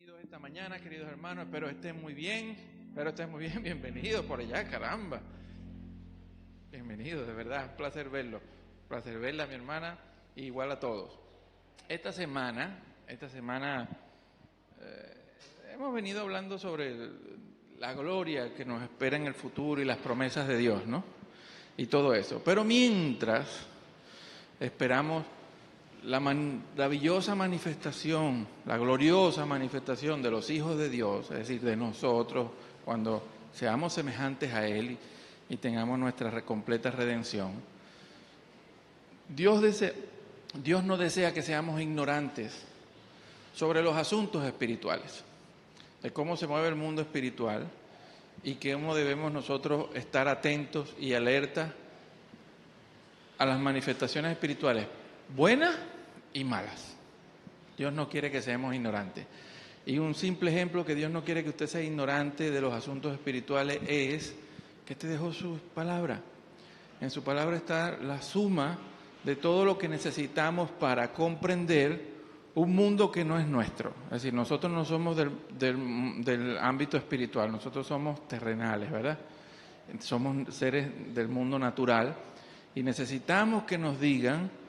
Esta mañana, queridos hermanos, espero estén muy bien, bienvenidos por allá, caramba, bienvenidos, de verdad, un placer verlo, placer verla, mi hermana, igual a todos. Esta semana hemos venido hablando sobre la gloria que nos espera en el futuro y las promesas de Dios, ¿no? Y todo eso, pero mientras esperamos la maravillosa manifestación, la gloriosa manifestación de los hijos de Dios, es decir, de nosotros, cuando seamos semejantes a Él y tengamos nuestra completa redención. Dios no desea que seamos ignorantes sobre los asuntos espirituales, de cómo se mueve el mundo espiritual y cómo debemos nosotros estar atentos y alertas a las manifestaciones espirituales buenas y malas. Dios no quiere que seamos ignorantes. Y un simple ejemplo que Dios no quiere que usted sea ignorante de los asuntos espirituales es que te dejó su palabra. En su palabra está la suma de todo lo que necesitamos para comprender un mundo que no es nuestro. Es decir, nosotros no somos del ámbito espiritual, nosotros somos terrenales, ¿verdad? Somos seres del mundo natural y necesitamos que nos digan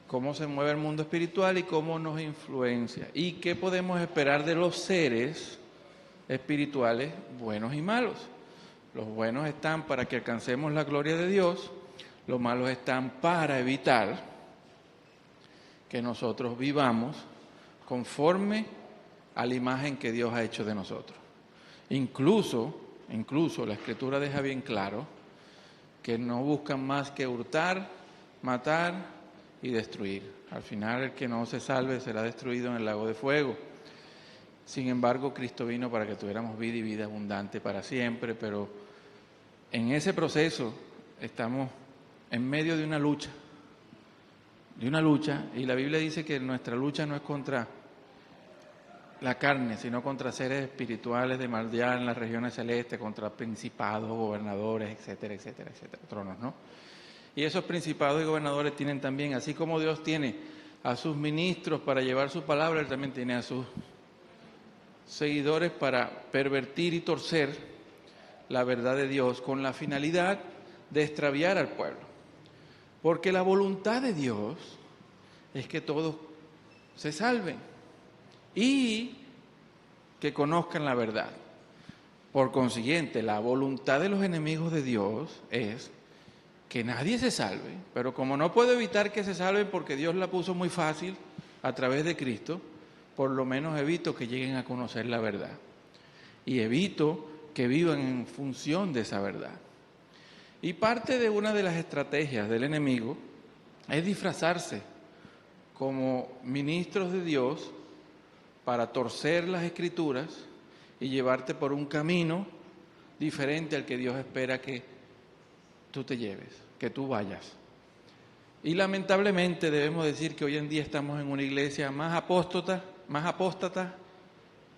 cómo se mueve el mundo espiritual y cómo nos influencia y qué podemos esperar de los seres espirituales buenos y malos. Los buenos están para que alcancemos la gloria de Dios, los malos están para evitar que nosotros vivamos conforme a la imagen que Dios ha hecho de nosotros. Incluso la Escritura deja bien claro que no buscan más que hurtar, matar y destruir. Al final el que no se salve será destruido en el lago de fuego. Sin embargo, Cristo vino para que tuviéramos vida y vida abundante para siempre, pero en ese proceso estamos en medio de una lucha, y la Biblia dice que nuestra lucha no es contra la carne, sino contra seres espirituales de maldad en las regiones celestes, contra principados, gobernadores, etcétera, etcétera, etcétera, tronos, ¿no? Y esos principados y gobernadores tienen también, así como Dios tiene a sus ministros para llevar su palabra, Él también tiene a sus seguidores para pervertir y torcer la verdad de Dios con la finalidad de extraviar al pueblo. Porque la voluntad de Dios es que todos se salven y que conozcan la verdad. Por consiguiente, la voluntad de los enemigos de Dios es que nadie se salve, pero como no puedo evitar que se salven porque Dios la puso muy fácil a través de Cristo, por lo menos evito que lleguen a conocer la verdad y evito que vivan en función de esa verdad. Y parte de una de las estrategias del enemigo es disfrazarse como ministros de Dios para torcer las Escrituras y llevarte por un camino diferente al que Dios espera que tú te lleves, que tú vayas. Y lamentablemente debemos decir que hoy en día estamos en una iglesia más apóstata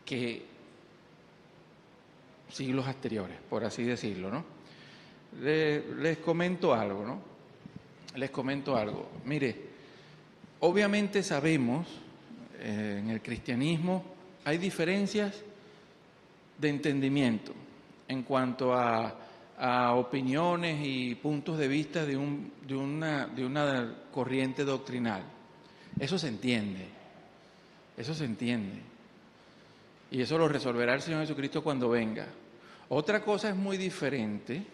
que siglos anteriores, por así decirlo, ¿no? Les comento algo, ¿no? Mire, obviamente sabemos, en el cristianismo hay diferencias de entendimiento en cuanto a opiniones y puntos de vista de una corriente doctrinal. Eso se entiende. Y eso lo resolverá el Señor Jesucristo cuando venga. Otra cosa es muy diferente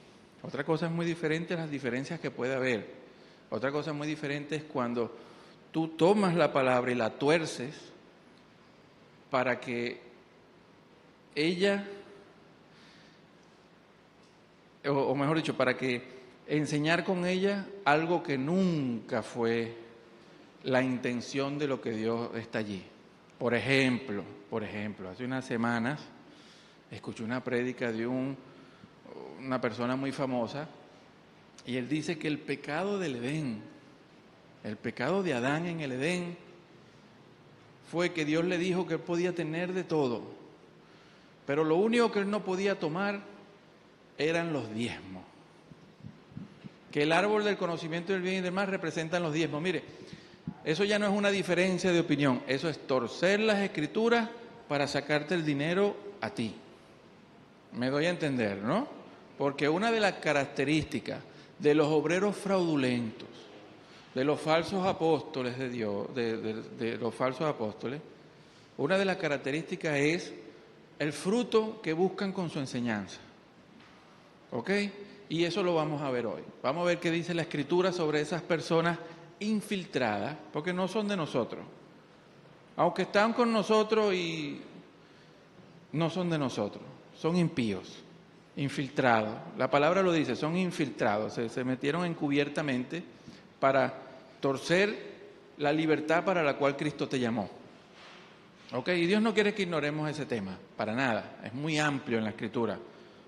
a las diferencias que puede haber. Otra cosa muy diferente es cuando tú tomas la palabra y la tuerces para que ella, o mejor dicho, para que enseñar con ella algo que nunca fue la intención de lo que Dios está allí. Por ejemplo, hace unas semanas escuché una prédica de una persona muy famosa y él dice que el pecado del Edén, el pecado de Adán en el Edén, fue que Dios le dijo que él podía tener de todo, pero lo único que él no podía tomar eran los diezmos. Que el árbol del conocimiento del bien y del mal representan los diezmos. Mire, eso ya no es una diferencia de opinión, eso es torcer las Escrituras para sacarte el dinero a ti. Me doy a entender, ¿no? Porque una de las características de los obreros fraudulentos, de los falsos apóstoles de Dios, de los falsos apóstoles, una de las características es el fruto que buscan con su enseñanza. ¿Ok? Y eso lo vamos a ver hoy. Vamos a ver qué dice la Escritura sobre esas personas infiltradas, porque no son de nosotros. Aunque están con nosotros y no son de nosotros, son impíos, infiltrados. La palabra lo dice, son infiltrados, se metieron encubiertamente para torcer la libertad para la cual Cristo te llamó. ¿Ok? Y Dios no quiere que ignoremos ese tema, para nada. Es muy amplio en la Escritura,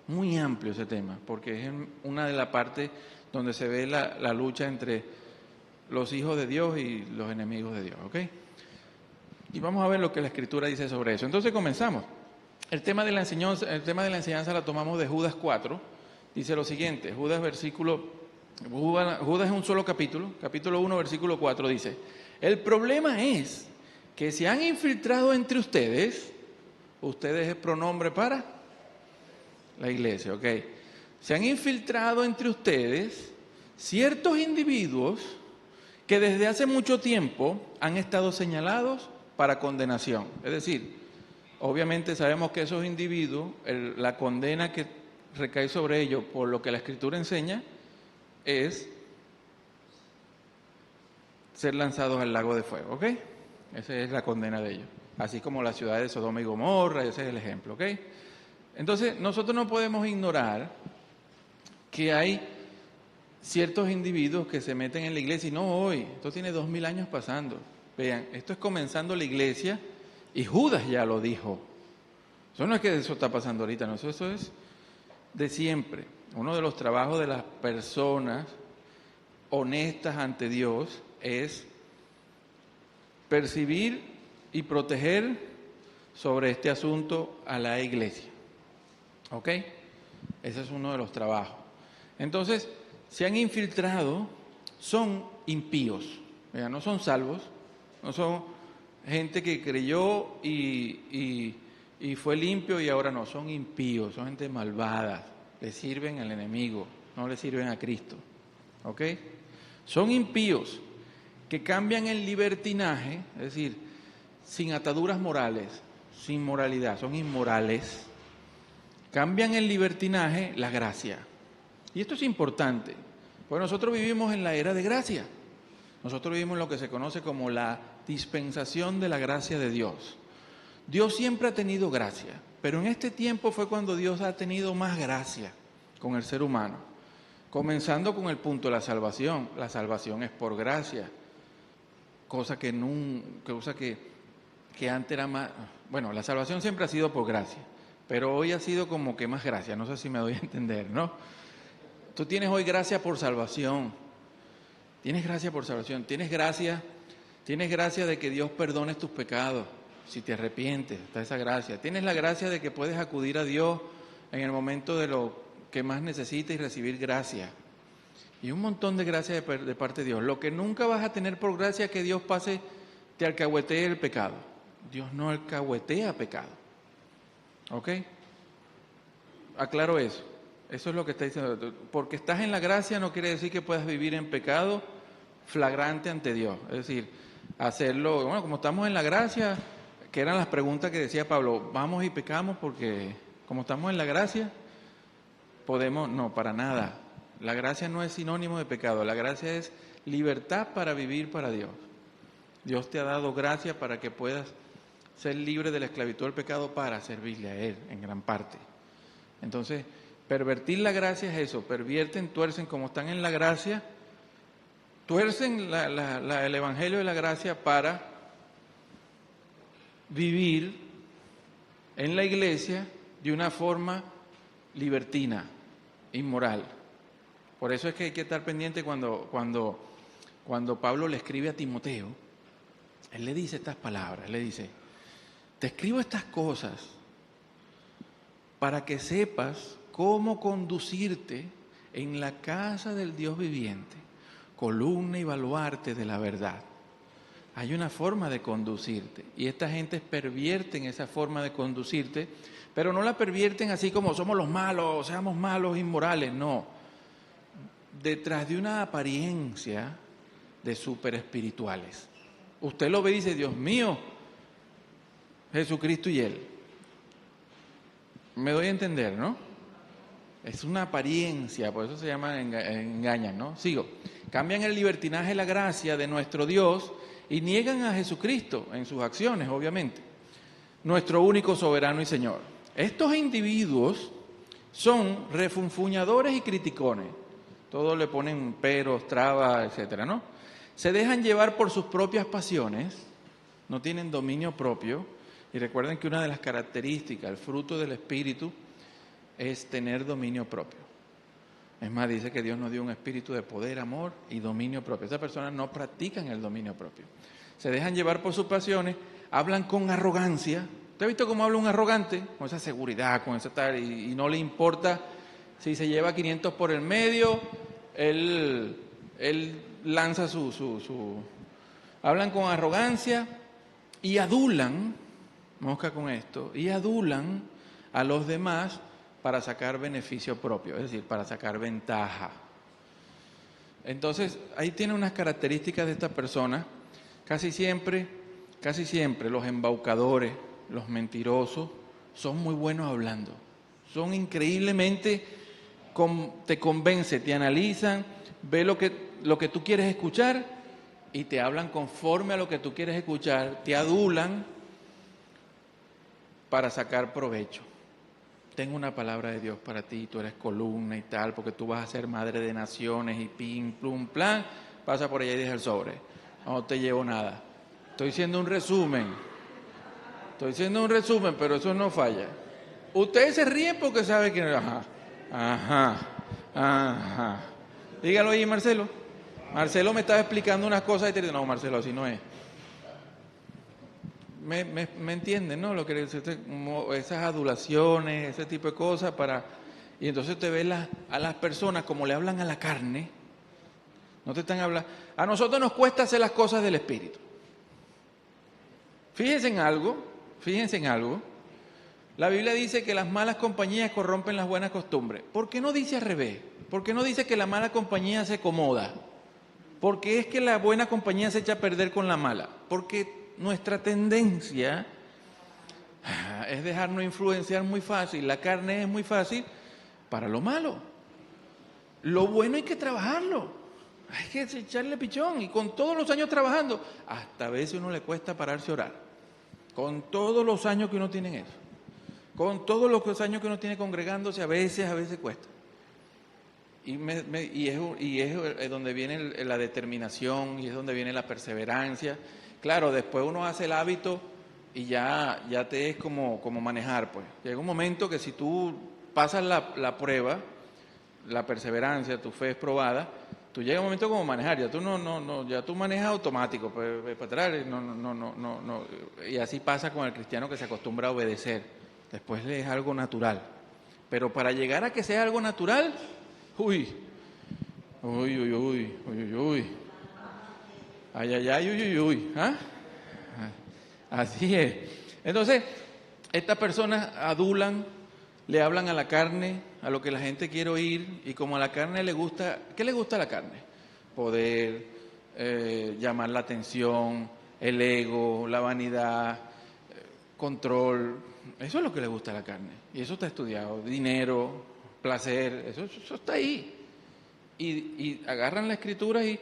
muy amplio ese tema, porque es una de las partes donde se ve la lucha entre los hijos de Dios y los enemigos de Dios. ¿Ok? Y vamos a ver lo que la Escritura dice sobre eso. Entonces comenzamos. El tema de la enseñanza la tomamos de Judas 4. Dice lo siguiente, Judas es un solo capítulo 1, versículo 4 dice: el problema es que se han infiltrado entre ustedes es pronombre para la iglesia, ¿ok? Se han infiltrado entre ustedes ciertos individuos que desde hace mucho tiempo han estado señalados para condenación. Es decir, obviamente sabemos que esos individuos, la condena que recae sobre ellos por lo que la Escritura enseña es ser lanzados al lago de fuego, ¿ok? Esa es la condena de ellos. Así como la ciudad de Sodoma y Gomorra, ese es el ejemplo, ¿ok? Entonces, nosotros no podemos ignorar que hay ciertos individuos que se meten en la iglesia y no hoy, esto tiene 2000 años pasando. Vean, esto es comenzando la iglesia y Judas ya lo dijo. Eso no es que eso está pasando ahorita, no, eso es de siempre. Uno de los trabajos de las personas honestas ante Dios es percibir y proteger sobre este asunto a la iglesia. ¿Ok? Ese es uno de los trabajos. Entonces, se han infiltrado, son impíos, ¿verdad? No son salvos, no son gente que creyó y fue limpio y ahora no, son impíos, son gente malvada, le sirven al enemigo, no le sirven a Cristo. ¿Ok? Son impíos que cambian el libertinaje, es decir, sin ataduras morales, sin moralidad, son inmorales, cambian el libertinaje la gracia. Y esto es importante, porque nosotros vivimos en la era de gracia. Nosotros vivimos en lo que se conoce como la dispensación de la gracia de Dios. Dios siempre ha tenido gracia, pero en este tiempo fue cuando Dios ha tenido más gracia con el ser humano. Comenzando con el punto de la salvación. La salvación es por gracia, cosa que antes era más... Bueno, la salvación siempre ha sido por gracia, pero hoy ha sido como que más gracia, no sé si me doy a entender, ¿no? Tú tienes hoy gracia por salvación, tienes gracia por salvación, tienes gracia de que Dios perdone tus pecados, si te arrepientes, está esa gracia. Tienes la gracia de que puedes acudir a Dios en el momento de lo que más necesites y recibir gracia. Y un montón de gracia de parte de Dios. Lo que nunca vas a tener por gracia es que Dios te alcahuetee el pecado. Dios no alcahuetea pecado. ¿Ok? Aclaro eso. Eso es lo que está diciendo. Porque estás en la gracia no quiere decir que puedas vivir en pecado flagrante ante Dios. Es decir, hacerlo, bueno, como estamos en la gracia, que eran las preguntas que decía Pablo, vamos y pecamos porque como estamos en la gracia, podemos, no, para nada. La gracia no es sinónimo de pecado, la gracia es libertad para vivir para Dios. Dios te ha dado gracia para que puedas ser libre de la esclavitud del pecado para servirle a Él en gran parte. Entonces, pervertir la gracia es eso, pervierten, tuercen, como están en la gracia, tuercen el evangelio de la gracia para vivir en la iglesia de una forma libertina, inmoral. Por eso es que hay que estar pendiente cuando Pablo le escribe a Timoteo, él le dice estas palabras, le dice, te escribo estas cosas para que sepas cómo conducirte en la casa del Dios viviente, columna y baluarte de la verdad. Hay una forma de conducirte y esta gente pervierten esa forma de conducirte, pero no la pervierten así como somos los malos, seamos malos, inmorales, no. Detrás de una apariencia de súper espirituales. Usted lo ve y dice, Dios mío, Jesucristo y Él. Me doy a entender, ¿no? Es una apariencia, por eso se llama engañan, ¿no? Sigo. Cambian el libertinaje, la gracia de nuestro Dios y niegan a Jesucristo en sus acciones, obviamente. Nuestro único soberano y Señor. Estos individuos son refunfuñadores y criticones. Todos le ponen peros, trabas, etcétera, ¿no? Se dejan llevar por sus propias pasiones, no tienen dominio propio. Y recuerden que una de las características, el fruto del Espíritu, es tener dominio propio. Es más, dice que Dios nos dio un espíritu de poder, amor y dominio propio. Esas personas no practican el dominio propio. Se dejan llevar por sus pasiones, hablan con arrogancia. ¿Usted ha visto cómo habla un arrogante? Con esa seguridad, con esa tal, y no le importa si se lleva 500 por el medio, él lanza Hablan con arrogancia y adulan, mosca con esto, y adulan a los demás para sacar beneficio propio, es decir, para sacar ventaja. Entonces, ahí tiene unas características de esta persona. Casi siempre los embaucadores, los mentirosos, son muy buenos hablando. Son increíblemente, te convence, te analizan, ve lo que tú quieres escuchar y te hablan conforme a lo que tú quieres escuchar, te adulan para sacar provecho. Tengo una palabra de Dios para ti, tú eres columna y tal, porque tú vas a ser madre de naciones y pim, plum, plan, pasa por allá y deja el sobre. No te llevo nada. Estoy haciendo un resumen, pero eso no falla. Ustedes se ríen porque saben que... Ajá. Dígalo ahí, Marcelo. Marcelo me estaba explicando unas cosas y te dice, no, Marcelo, así no es. Me entienden, ¿no? Lo que esas adulaciones, ese tipo de cosas y entonces usted ve a las personas como le hablan a la carne. No te están hablando. A nosotros nos cuesta hacer las cosas del Espíritu. Fíjense en algo. La Biblia dice que las malas compañías corrompen las buenas costumbres. ¿Por qué no dice al revés? ¿Por qué no dice que la mala compañía se acomoda? ¿Por qué es que la buena compañía se echa a perder con la mala? Porque nuestra tendencia es dejarnos influenciar muy fácil. La carne es muy fácil para lo malo. Lo bueno hay que trabajarlo. Hay que echarle pichón. Y con todos los años trabajando, hasta a veces uno le cuesta pararse a orar. Con todos los años que uno tiene en eso. Con todos los años que uno tiene congregándose, a veces cuesta. Y es donde viene la determinación y es donde viene la perseverancia. Claro, después uno hace el hábito y ya te es como manejar, pues. Llega un momento que si tú pasas la prueba, la perseverancia, tu fe es probada, tú llega un momento como manejar, ya tú ya tú manejas automático, pues, para atrás, no. Y así pasa con el cristiano que se acostumbra a obedecer. Después le es algo natural. Pero para llegar a que sea algo natural, uy. Ay. ¿Ah? Así es. Entonces, estas personas adulan, le hablan a la carne, a lo que la gente quiere oír, y como a la carne le gusta, ¿qué le gusta a la carne? Poder, llamar la atención, el ego, la vanidad, control, eso es lo que le gusta a la carne, y eso está estudiado, dinero, placer, eso está ahí. Y agarran la escritura y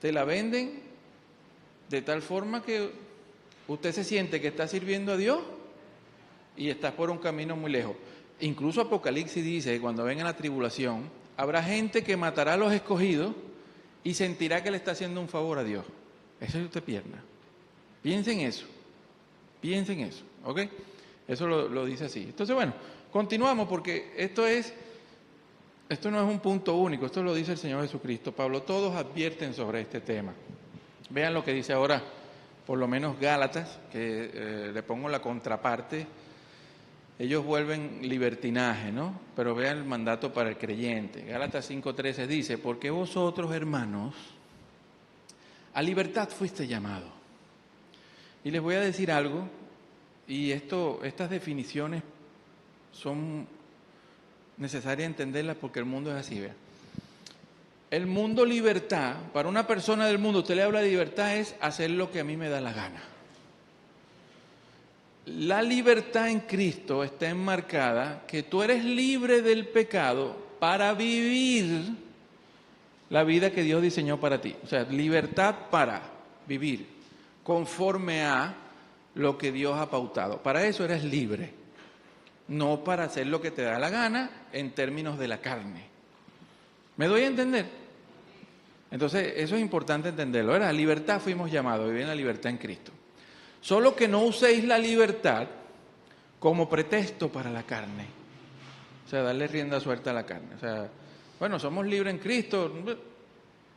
te la venden de tal forma que usted se siente que está sirviendo a Dios y está por un camino muy lejos. Incluso Apocalipsis dice que cuando venga la tribulación, habrá gente que matará a los escogidos y sentirá que le está haciendo un favor a Dios. Eso es usted pierna. Piensen eso, ¿ok? Eso lo dice así. Entonces, bueno, continuamos porque esto no es un punto único, esto lo dice el Señor Jesucristo. Pablo, todos advierten sobre este tema. Vean lo que dice ahora, por lo menos Gálatas, que le pongo la contraparte. Ellos vuelven libertinaje, ¿no? Pero vean el mandato para el creyente. Gálatas 5:13 dice, porque vosotros, hermanos, a libertad fuiste llamados. Y les voy a decir algo, y estas definiciones son necesarias entenderlas porque el mundo es así, ¿ve? El mundo libertad, para una persona del mundo, usted le habla de libertad, es hacer lo que a mí me da la gana. La libertad en Cristo está enmarcada que tú eres libre del pecado para vivir la vida que Dios diseñó para ti. O sea, libertad para vivir conforme a lo que Dios ha pautado. Para eso eres libre, no para hacer lo que te da la gana en términos de la carne. ¿Me doy a entender? Entonces, eso es importante entenderlo. La libertad fuimos llamados, vivir en la libertad en Cristo. Solo que no uséis la libertad como pretexto para la carne. O sea, darle rienda suelta a la carne. O sea, bueno, somos libres en Cristo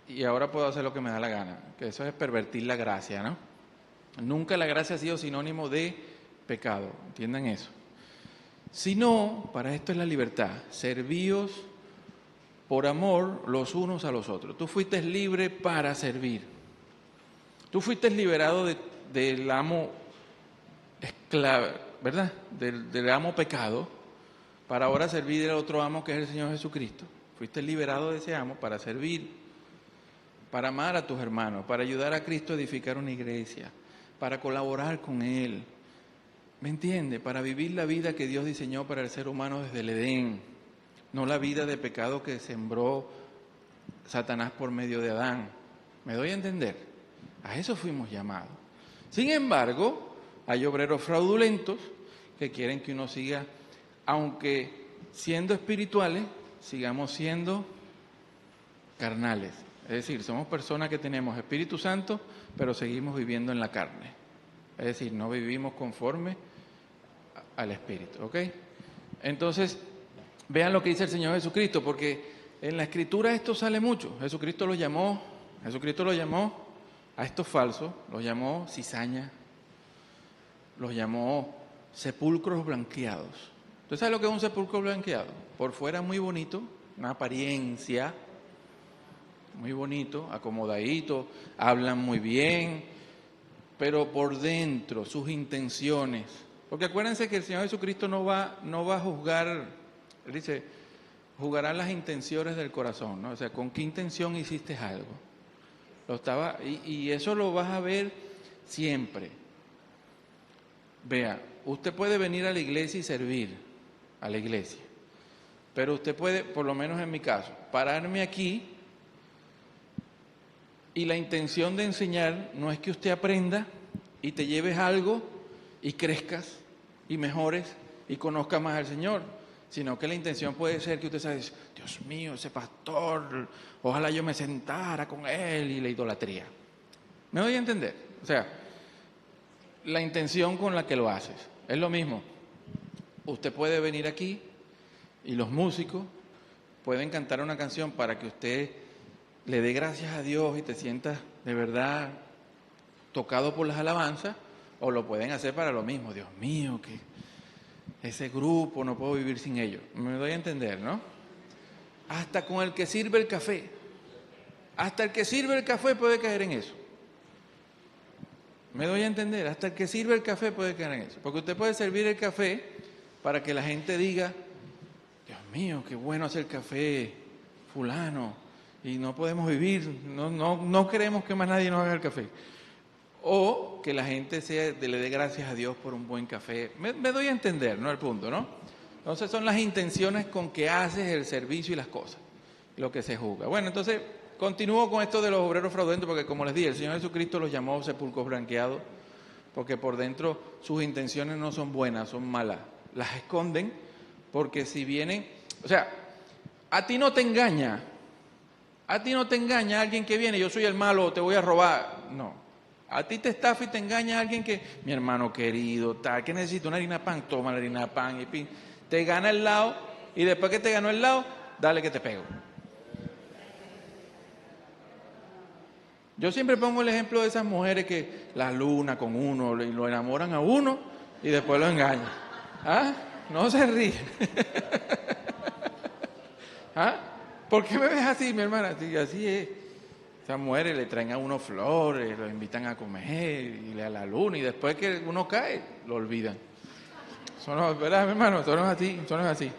y ahora puedo hacer lo que me da la gana. Que eso es pervertir la gracia, ¿no? Nunca la gracia ha sido sinónimo de pecado. ¿Entiendan eso? Sino, para esto es la libertad. Servíos por amor los unos a los otros. Tú fuiste libre para servir. Tú fuiste liberado del amo esclavo, ¿verdad? Del amo pecado, para ahora servir al otro amo que es el Señor Jesucristo. Fuiste liberado de ese amo para servir, para amar a tus hermanos, para ayudar a Cristo a edificar una iglesia, para colaborar con Él. ¿Me entiende? Para vivir la vida que Dios diseñó para el ser humano desde el Edén, no la vida de pecado que sembró Satanás por medio de Adán. ¿Me doy a entender? A eso fuimos llamados. Sin embargo, hay obreros fraudulentos que quieren que uno siga, aunque siendo espirituales, sigamos siendo carnales. Es decir, somos personas que tenemos Espíritu Santo, pero seguimos viviendo en la carne. Es decir, no vivimos conforme al Espíritu, ¿ok? Entonces, vean lo que dice el Señor Jesucristo, porque en la Escritura esto sale mucho. Jesucristo lo llamó a estos falsos, los llamó cizaña, los llamó sepulcros blanqueados. ¿Usted sabe lo que es un sepulcro blanqueado? Por fuera muy bonito, una apariencia muy bonito, acomodadito, hablan muy bien, pero por dentro, sus intenciones. Porque acuérdense que el Señor Jesucristo no va a juzgar, Él dice, juzgará las intenciones del corazón, ¿no? O sea, ¿con qué intención hiciste algo? Y eso lo vas a ver siempre. Vea, usted puede venir a la iglesia y servir a la iglesia, pero usted puede, por lo menos en mi caso, pararme aquí y la intención de enseñar no es que usted aprenda y te lleves algo y crezcas y mejores y conozcas más al Señor, sino que la intención puede ser que usted sabe, Dios mío, ese pastor, ojalá yo me sentara con él, y la idolatría. ¿Me doy a entender? O sea, la intención con la que lo haces es lo mismo. Usted puede venir aquí y los músicos pueden cantar una canción para que usted le dé gracias a Dios y te sientas de verdad tocado por las alabanzas, o lo pueden hacer para lo mismo. Dios mío, que ese grupo no puedo vivir sin ellos. Me doy a entender, ¿no? Hasta con el que sirve el café. Hasta el que sirve el café puede caer en eso. Me doy a entender, hasta el que sirve el café puede caer en eso. Porque usted puede servir el café para que la gente diga, Dios mío, qué bueno hacer café, fulano, y no podemos vivir, no queremos que más nadie nos haga el café. O que la gente le dé gracias a Dios por un buen café. Me doy a entender, ¿no? El punto, ¿no? Entonces son las intenciones con que haces el servicio y las cosas, lo que se juzga. Bueno, entonces continúo con esto de los obreros fraudulentos, porque como les dije, el Señor Jesucristo los llamó sepulcros blanqueados, porque por dentro sus intenciones no son buenas, son malas. Las esconden, porque si vienen, o sea, a ti no te engaña alguien que viene, yo soy el malo, te voy a robar. No. A ti te estafa y te engaña alguien que, mi hermano querido, tal, ¿qué necesito? Una harina pan, toma la harina pan y pin. Te gana el lado y después que te ganó el lado, dale que te pego. Yo siempre pongo el ejemplo de esas mujeres que la luna con uno y lo enamoran a uno y después lo engañan. ¿Ah? No se ríe. ¿Ah? ¿Por qué me ves así, mi hermana? Así es. O sea, muere, le traen a uno flores, lo invitan a comer, y a la luna, y después que uno cae, lo olvidan. Eso no, ¿verdad, mi hermano? Eso no es así, eso no es así.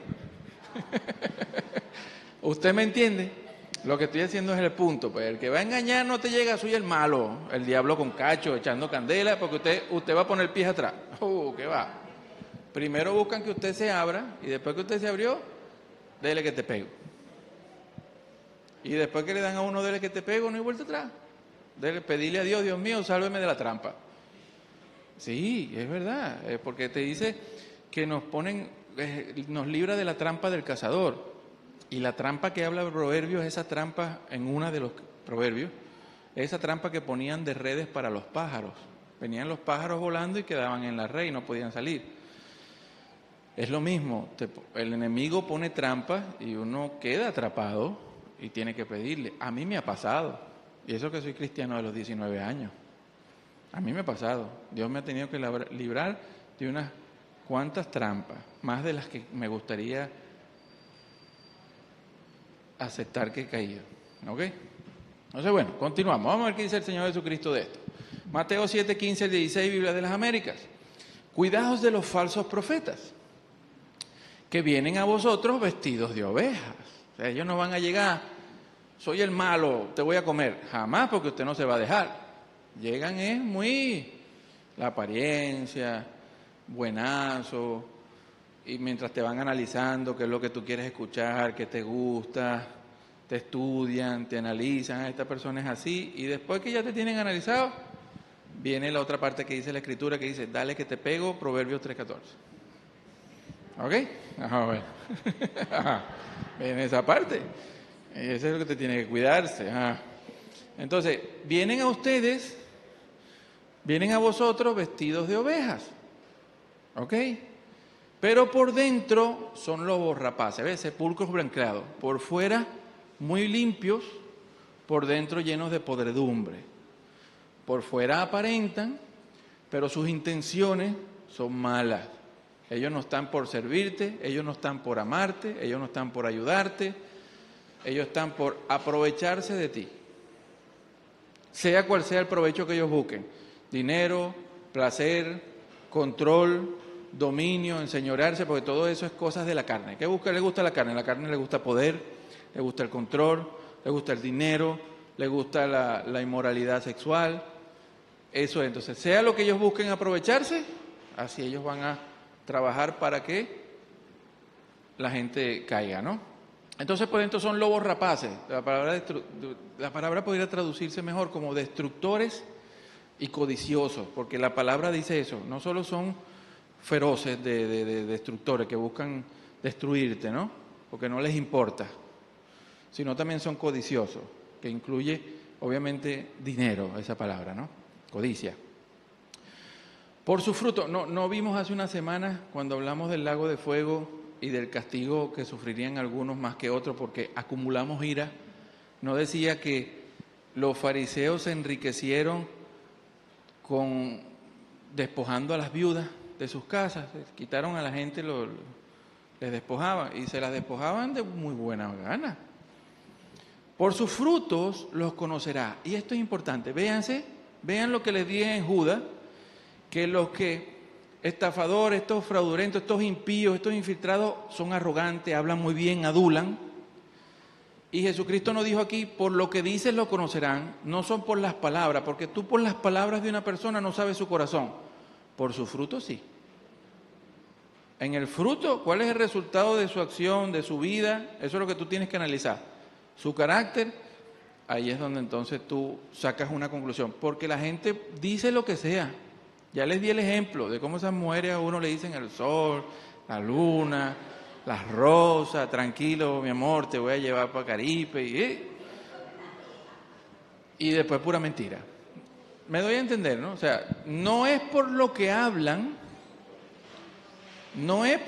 ¿Usted me entiende? Lo que estoy haciendo es el punto, pues el que va a engañar no te llega, soy el malo, el diablo con cacho, echando candela, porque usted va a poner pies atrás. ¿Qué va? Primero buscan que usted se abra, y después que usted se abrió, dele que te pego. Y después que le dan a uno, dele que te pego, no hay vuelta atrás. Pedirle a Dios, Dios mío, sálveme de la trampa. Sí, es verdad, porque te dice que nos libra de la trampa del cazador. Y la trampa que habla el proverbio es esa trampa, en una de los proverbios, esa trampa que ponían de redes para los pájaros. Venían los pájaros volando y quedaban en la red y no podían salir. Es lo mismo, el enemigo pone trampas y uno queda atrapado y tiene que pedirle. A mí me ha pasado, y eso que soy cristiano de los 19 años. A mí me ha pasado. Dios me ha tenido que librar de unas cuantas trampas, más de las que me gustaría aceptar que he caído. ¿Ok? Entonces, bueno, continuamos. Vamos a ver qué dice el Señor Jesucristo de esto. Mateo 7, 15 al 16, Biblia de las Américas. Cuidaos de los falsos profetas, que vienen a vosotros vestidos de ovejas. O sea, ellos no van a llegar, soy el malo, te voy a comer. Jamás, porque usted no se va a dejar. Llegan es muy la apariencia, buenazo, y mientras te van analizando qué es lo que tú quieres escuchar, qué te gusta, te estudian, te analizan, esta persona es así, y después que ya te tienen analizado, viene la otra parte que dice la Escritura, que dice, dale que te pego, Proverbios 3:14. ¿Ok? Ajá, bueno. Ajá. Viene esa parte. Eso es lo que te tiene que cuidarse. Ajá. Entonces, vienen a ustedes, vienen a vosotros vestidos de ovejas. ¿Ok? Pero por dentro son lobos rapaces, ¿ves? Sepulcros blanqueados. Por fuera muy limpios, por dentro llenos de podredumbre. Por fuera aparentan, pero sus intenciones son malas. Ellos no están por servirte, ellos no están por amarte, ellos no están por ayudarte, ellos están por aprovecharse de ti. Sea cual sea el provecho que ellos busquen. Dinero, placer, control, dominio, enseñorearse, porque todo eso es cosas de la carne. ¿Qué busca? Le gusta la carne. La carne le gusta poder, le gusta el control, le gusta el dinero, le gusta la inmoralidad sexual. Eso es. Entonces, sea lo que ellos busquen aprovecharse, así ellos van a trabajar para que la gente caiga, ¿no? Entonces, por dentro son lobos rapaces. La palabra podría traducirse mejor como destructores y codiciosos, porque la palabra dice eso. No solo son feroces de destructores que buscan destruirte, ¿no? Porque no les importa, sino también son codiciosos, que incluye, obviamente, dinero, esa palabra, ¿no? Codicia. Por su fruto, no vimos hace unas semanas cuando hablamos del lago de fuego y del castigo que sufrirían algunos más que otros porque acumulamos ira. No decía que los fariseos se enriquecieron despojando a las viudas de sus casas, quitaron a la gente, les despojaban y se las despojaban de muy buena gana. Por sus frutos los conocerá. Y esto es importante, vean lo que les dije en Judas, que los que estafadores, estos fraudulentos, estos impíos, estos infiltrados son arrogantes, hablan muy bien, adulan. Y Jesucristo nos dijo aquí, por lo que dices lo conocerán, no son por las palabras, porque tú por las palabras de una persona no sabes su corazón, por su fruto sí. En el fruto, ¿cuál es el resultado de su acción, de su vida? Eso es lo que tú tienes que analizar. Su carácter, ahí es donde entonces tú sacas una conclusión, porque la gente dice lo que sea. Ya les di el ejemplo de cómo esas mujeres a uno le dicen el sol, la luna, las rosas, tranquilo, mi amor, te voy a llevar para Caripe, y después pura mentira. Me doy a entender, ¿no? O sea, no es por lo que hablan, no es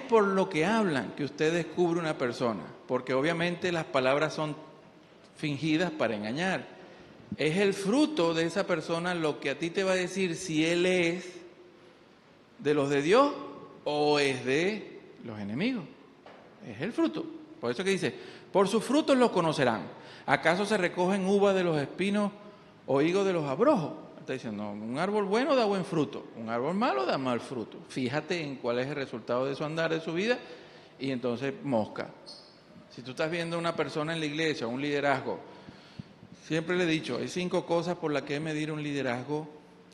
por lo que hablan que usted descubre una persona, porque obviamente las palabras son fingidas para engañar. Es el fruto de esa persona lo que a ti te va a decir si él es de los de Dios o es de los enemigos. Es el fruto. Por eso que dice, Por sus frutos los conocerán. ¿Acaso se recogen uvas de los espinos o higos de los abrojos? Está diciendo, no, un árbol bueno da buen fruto, un árbol malo da mal fruto. Fíjate en cuál es el resultado de su andar, de su vida, y entonces mosca. Si tú estás viendo a una persona en la iglesia, un liderazgo, siempre le he dicho, hay 5 cosas por las que medir un liderazgo,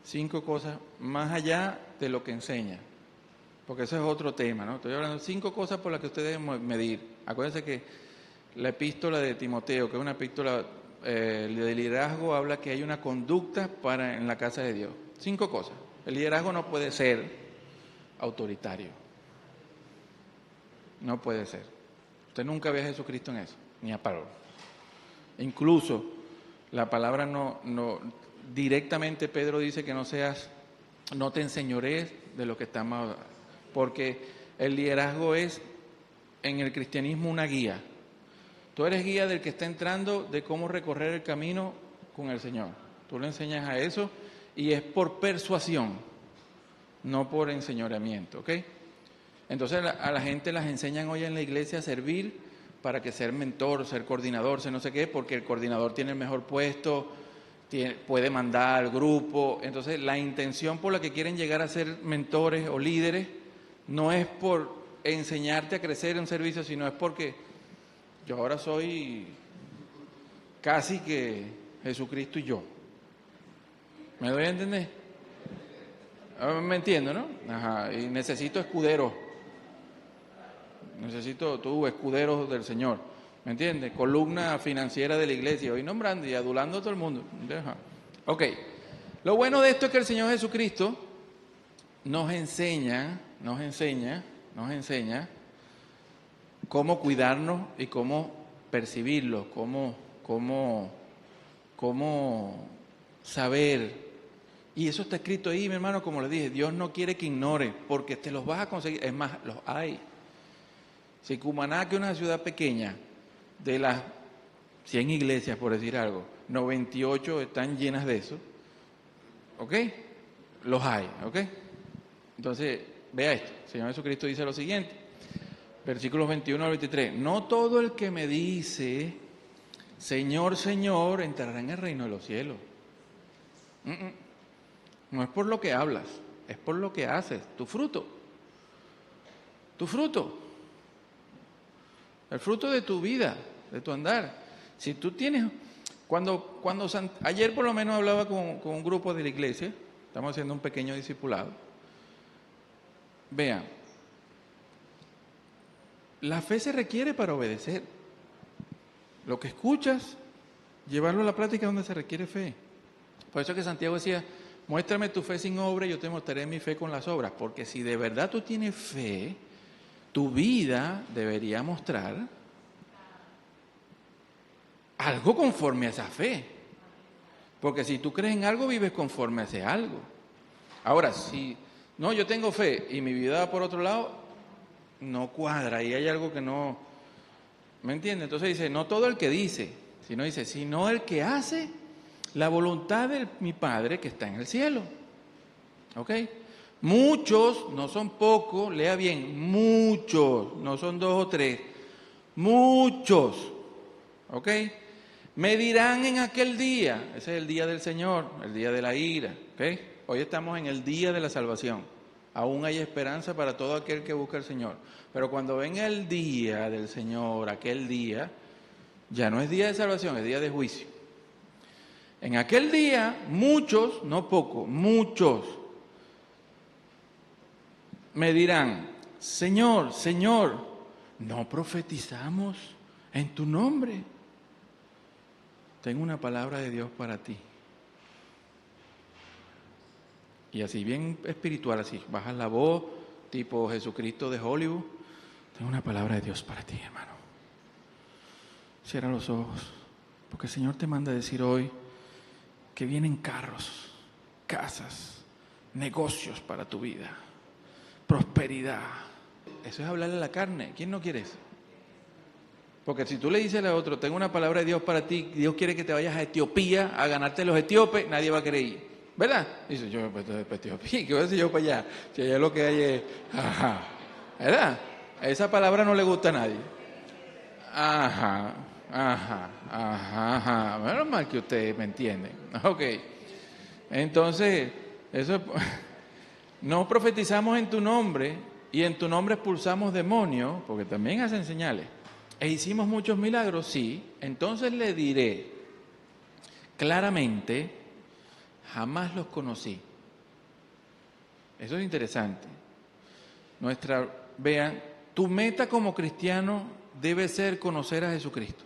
5 cosas más allá de lo que enseña. Porque eso es otro tema, ¿no? Estoy hablando de 5 cosas por las que ustedes deben medir. Acuérdense que la epístola de Timoteo, que es una epístola de liderazgo, habla que hay una conducta en la casa de Dios. 5 cosas. El liderazgo no puede ser autoritario. No puede ser. Usted nunca ve a Jesucristo en eso, ni a Pablo. Incluso la palabra no directamente Pedro dice que no te enseñorees de lo que está mal, porque el liderazgo es en el cristianismo una guía. Tú eres guía del que está entrando de cómo recorrer el camino con el Señor. Tú le enseñas a eso y es por persuasión, no por enseñoreamiento, ¿ok? Entonces a la gente las enseñan hoy en la iglesia a servir para que ser mentor, ser coordinador, ser no sé qué, porque el coordinador tiene el mejor puesto, puede mandar al grupo. Entonces la intención por la que quieren llegar a ser mentores o líderes no es por enseñarte a crecer en un servicio, sino es porque yo ahora soy casi que Jesucristo y yo. ¿Me doy a entender? Me entiendo, ¿no? Ajá, y necesito escuderos. Necesito escuderos del Señor. ¿Me entiendes? Columna financiera de la iglesia. Hoy nombrando y adulando a todo el mundo. Ajá. Ok. Lo bueno de esto es que el Señor Jesucristo nos enseña cómo cuidarnos y cómo percibirlo, cómo saber. Y eso está escrito ahí, mi hermano, como les dije, Dios no quiere que ignores, porque te los vas a conseguir. Es más, los hay. Si Cumaná, que es una ciudad pequeña, de las 100 iglesias, por decir algo, 98 están llenas de eso, ¿ok? Los hay, ¿ok? Entonces, vea esto, el Señor Jesucristo dice lo siguiente, versículos 21 al 23, no todo el que me dice, Señor, Señor, entrará en el reino de los cielos. No es por lo que hablas, es por lo que haces, tu fruto. El fruto de tu vida, de tu andar. Si tú tienes, ayer por lo menos hablaba con un grupo de la iglesia, estamos haciendo un pequeño discipulado. Vean, la fe se requiere para obedecer. Lo que escuchas, llevarlo a la práctica donde se requiere fe. Por eso que Santiago decía, muéstrame tu fe sin obra y yo te mostraré mi fe con las obras. Porque si de verdad tú tienes fe, tu vida debería mostrar algo conforme a esa fe. Porque si tú crees en algo, vives conforme a ese algo. Ahora, si no, yo tengo fe y mi vida va por otro lado, no cuadra y hay algo que no... ¿Me entiendes? Entonces dice, no todo el que dice, sino el que hace la voluntad de mi Padre que está en el cielo. ¿Ok? Muchos, no son pocos, lea bien, muchos, no son 2 o 3, muchos, ¿ok? Me dirán en aquel día, ese es el día del Señor, el día de la ira, ¿ok? Hoy estamos en el día de la salvación, aún hay esperanza para todo aquel que busca al Señor, pero cuando venga el día del Señor, aquel día, ya no es día de salvación, es día de juicio. En aquel día, muchos, no pocos, muchos, me dirán, Señor, Señor, ¿no profetizamos en tu nombre? Tengo una palabra de Dios para ti. Y así bien espiritual, así, bajas la voz, tipo Jesucristo de Hollywood. Tengo una palabra de Dios para ti, hermano. Cierra los ojos, porque el Señor te manda a decir hoy que vienen carros, casas, negocios para tu vida. Prosperidad. Eso es hablarle a la carne. ¿Quién no quiere eso? Porque si tú le dices a otro, tengo una palabra de Dios para ti, Dios quiere que te vayas a Etiopía a ganarte los etíopes, nadie va a querer ir. ¿Verdad? Dice, yo para Etiopía, ¿qué voy a decir yo para allá? Si allá lo que hay es... Ajá. ¿Verdad? Esa palabra no le gusta a nadie. Ajá. Menos mal que ustedes me entienden. Ok. Entonces, eso es, no profetizamos en tu nombre y en tu nombre expulsamos demonios, porque también hacen señales. E hicimos muchos milagros, sí. Entonces le diré claramente, jamás los conocí. Eso es interesante. Vean, tu meta como cristiano debe ser conocer a Jesucristo.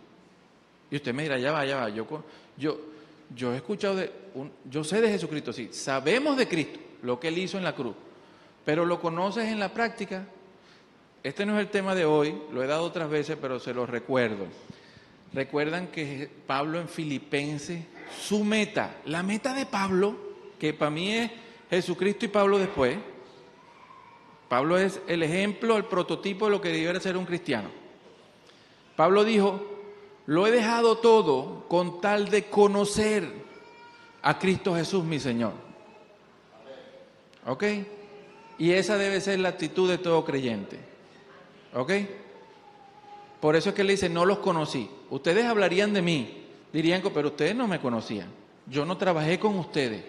Y usted me dirá, ya va, yo he escuchado yo sé de Jesucristo, sí, sabemos de Cristo, lo que Él hizo en la cruz, pero ¿lo conoces en la práctica? Este no es el tema de hoy, lo he dado otras veces, pero se lo recuerdo. Recuerdan que Pablo en Filipenses, su meta, la meta de Pablo, que para mí es Jesucristo y Pablo después. Pablo es el ejemplo, el prototipo de lo que debiera ser un cristiano. Pablo dijo, lo he dejado todo con tal de conocer a Cristo Jesús, mi Señor. ¿Ok? Y esa debe ser la actitud de todo creyente. ¿Ok? Por eso es que él dice, no los conocí. Ustedes hablarían de mí, dirían, pero ustedes no me conocían. Yo no trabajé con ustedes.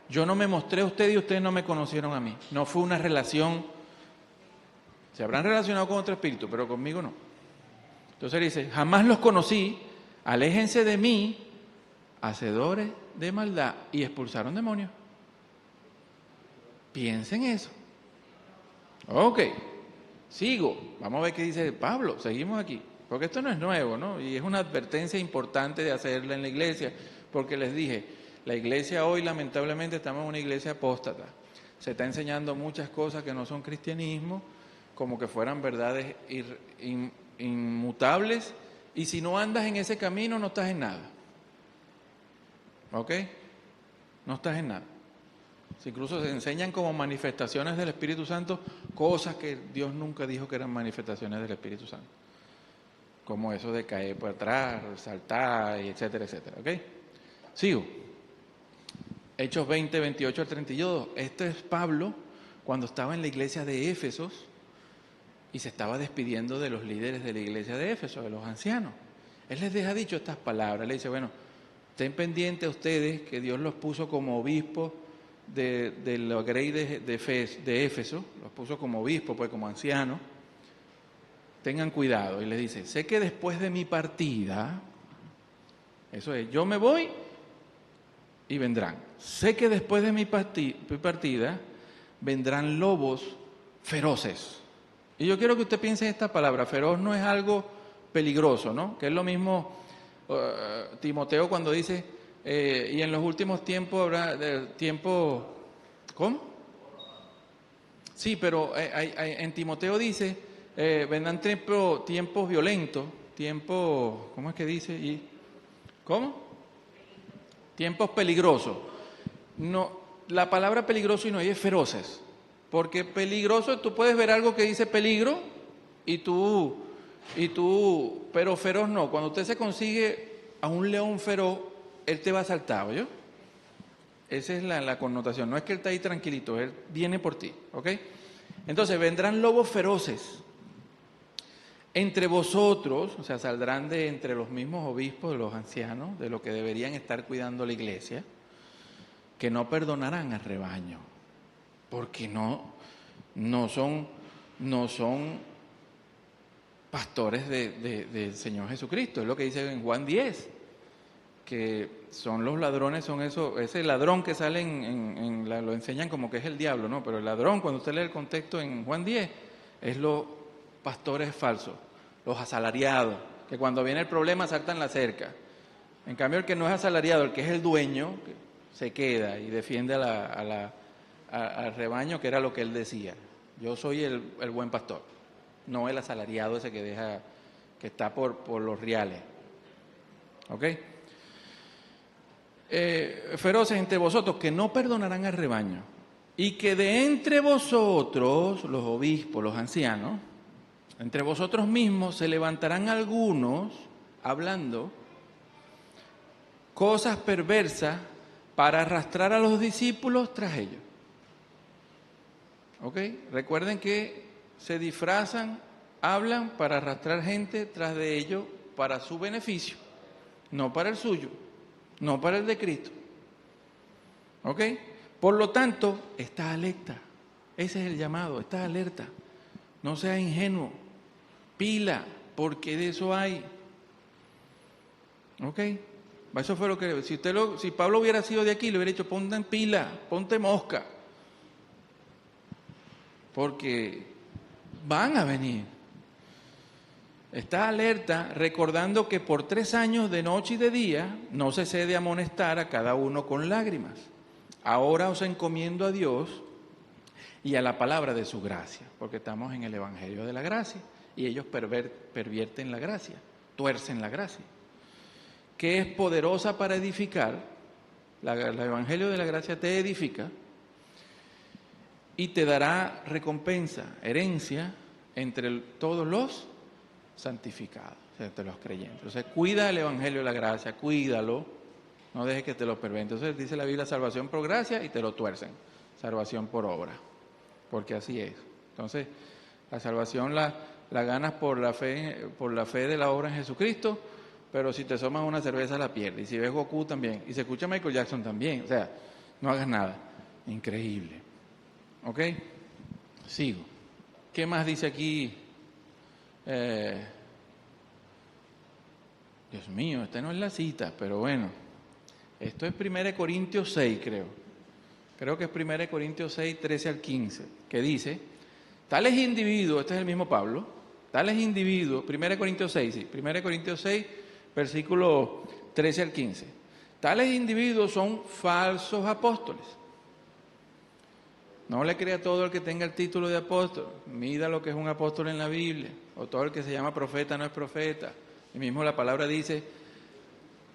Yo no me mostré a ustedes y ustedes no me conocieron a mí. No fue una relación. Se habrán relacionado con otro espíritu, pero conmigo no. Entonces dice, jamás los conocí, aléjense de mí, hacedores de maldad, y expulsaron demonios. Piensen eso. Ok, sigo. Vamos a ver qué dice Pablo. Seguimos aquí. Porque esto no es nuevo, ¿no? Y es una advertencia importante de hacerla en la iglesia. Porque les dije, la iglesia hoy lamentablemente estamos en una iglesia apóstata. Se está enseñando muchas cosas que no son cristianismo, como que fueran verdades inmutables. Y si no andas en ese camino, no estás en nada. ¿Ok? No estás en nada. Incluso se enseñan como manifestaciones del Espíritu Santo cosas que Dios nunca dijo que eran manifestaciones del Espíritu Santo. Como eso de caer por atrás, saltar, etcétera, etcétera. ¿Ok? Sigo. Hechos 20, 28 al 32. Este es Pablo cuando estaba en la iglesia de Éfesos y se estaba despidiendo de los líderes de la iglesia de Éfeso, de los ancianos. Él les deja dicho estas palabras. Le dice, bueno, estén pendientes a ustedes que Dios los puso como obispos de la grey de Éfeso, los puso como obispo, pues como anciano. Tengan cuidado. Y les dice, sé que después de mi partida, eso es, yo me voy y vendrán. Sé que después de mi partida vendrán lobos feroces. Y yo quiero que usted piense en esta palabra. Feroz no es algo peligroso, ¿no? Que es lo mismo Timoteo cuando dice, y en los últimos tiempos habrá ¿cómo? Sí, pero en Timoteo dice, vendrán tiempos violentos, ¿cómo es que dice? ¿Cómo? Tiempos peligrosos. No, la palabra peligroso y no es feroces, porque peligroso, tú puedes ver algo que dice peligro pero feroz no. Cuando usted se consigue a un león feroz, él te va a saltar, ¿oye? Esa es la connotación. No es que él está ahí tranquilito, él viene por ti, ¿ok? Entonces vendrán lobos feroces entre vosotros, o sea, saldrán de entre los mismos obispos, de los ancianos, de los que deberían estar cuidando la iglesia, que no perdonarán al rebaño, porque no son pastores del Señor Jesucristo. Es lo que dice en Juan 10, que son los ladrones, son ese ladrón que sale lo enseñan como que es el diablo, ¿no? Pero el ladrón, cuando usted lee el contexto en Juan 10, es los pastores falsos, los asalariados, que cuando viene el problema saltan la cerca. En cambio, el que no es asalariado, el que es el dueño, se queda y defiende al rebaño, que era lo que él decía. Yo soy el buen pastor, no el asalariado ese que está por los reales. ¿Ok? Feroces entre vosotros, que no perdonarán al rebaño, y que de entre vosotros, los obispos, los ancianos, entre vosotros mismos se levantarán algunos hablando cosas perversas para arrastrar a los discípulos tras ellos. ¿Ok? Recuerden que se disfrazan hablan para arrastrar gente tras de ellos para su beneficio, no para el suyo, no para el de Cristo. ¿Ok? Por lo tanto, estás alerta. Ese es el llamado, estás alerta. No seas ingenuo. Pila, porque de eso hay. ¿Ok? Eso fue lo que... Si Pablo hubiera sido de aquí, le hubiera dicho, ponte en pila, ponte mosca. Porque van a venir. Está alerta, recordando que por 3 años de noche y de día no cesé de amonestar a cada uno con lágrimas. Ahora os encomiendo a Dios y a la palabra de su gracia, porque estamos en el Evangelio de la gracia y ellos pervierten la gracia, tuercen la gracia, que es poderosa para edificar. El Evangelio de la gracia te edifica y te dará recompensa, herencia entre todos los santificados, o sea, entre los creyentes. Entonces, cuida el Evangelio de la gracia, cuídalo, no dejes que te lo perviertan. Entonces, dice la Biblia, salvación por gracia, y te lo tuercen, salvación por obra, porque así es. Entonces, la salvación la ganas por la fe de la obra en Jesucristo, pero si te tomas una cerveza la pierdes, y si ves Goku también, y se escucha Michael Jackson también, o sea, no hagas nada. Increíble. ¿Ok? Sigo. ¿Qué más dice aquí? Dios mío, esta no es la cita, pero bueno. Esto es 1 Corintios 6, creo. Creo que es 1 Corintios 6, 13 al 15, que dice, tales individuos, este es el mismo Pablo, tales individuos, 1 Corintios 6, sí, 1 Corintios 6, versículo 13 al 15. Tales individuos son falsos apóstoles. No le crea todo el que tenga el título de apóstol. Mida lo que es un apóstol en la Biblia. O todo el que se llama profeta no es profeta. Y mismo la palabra dice,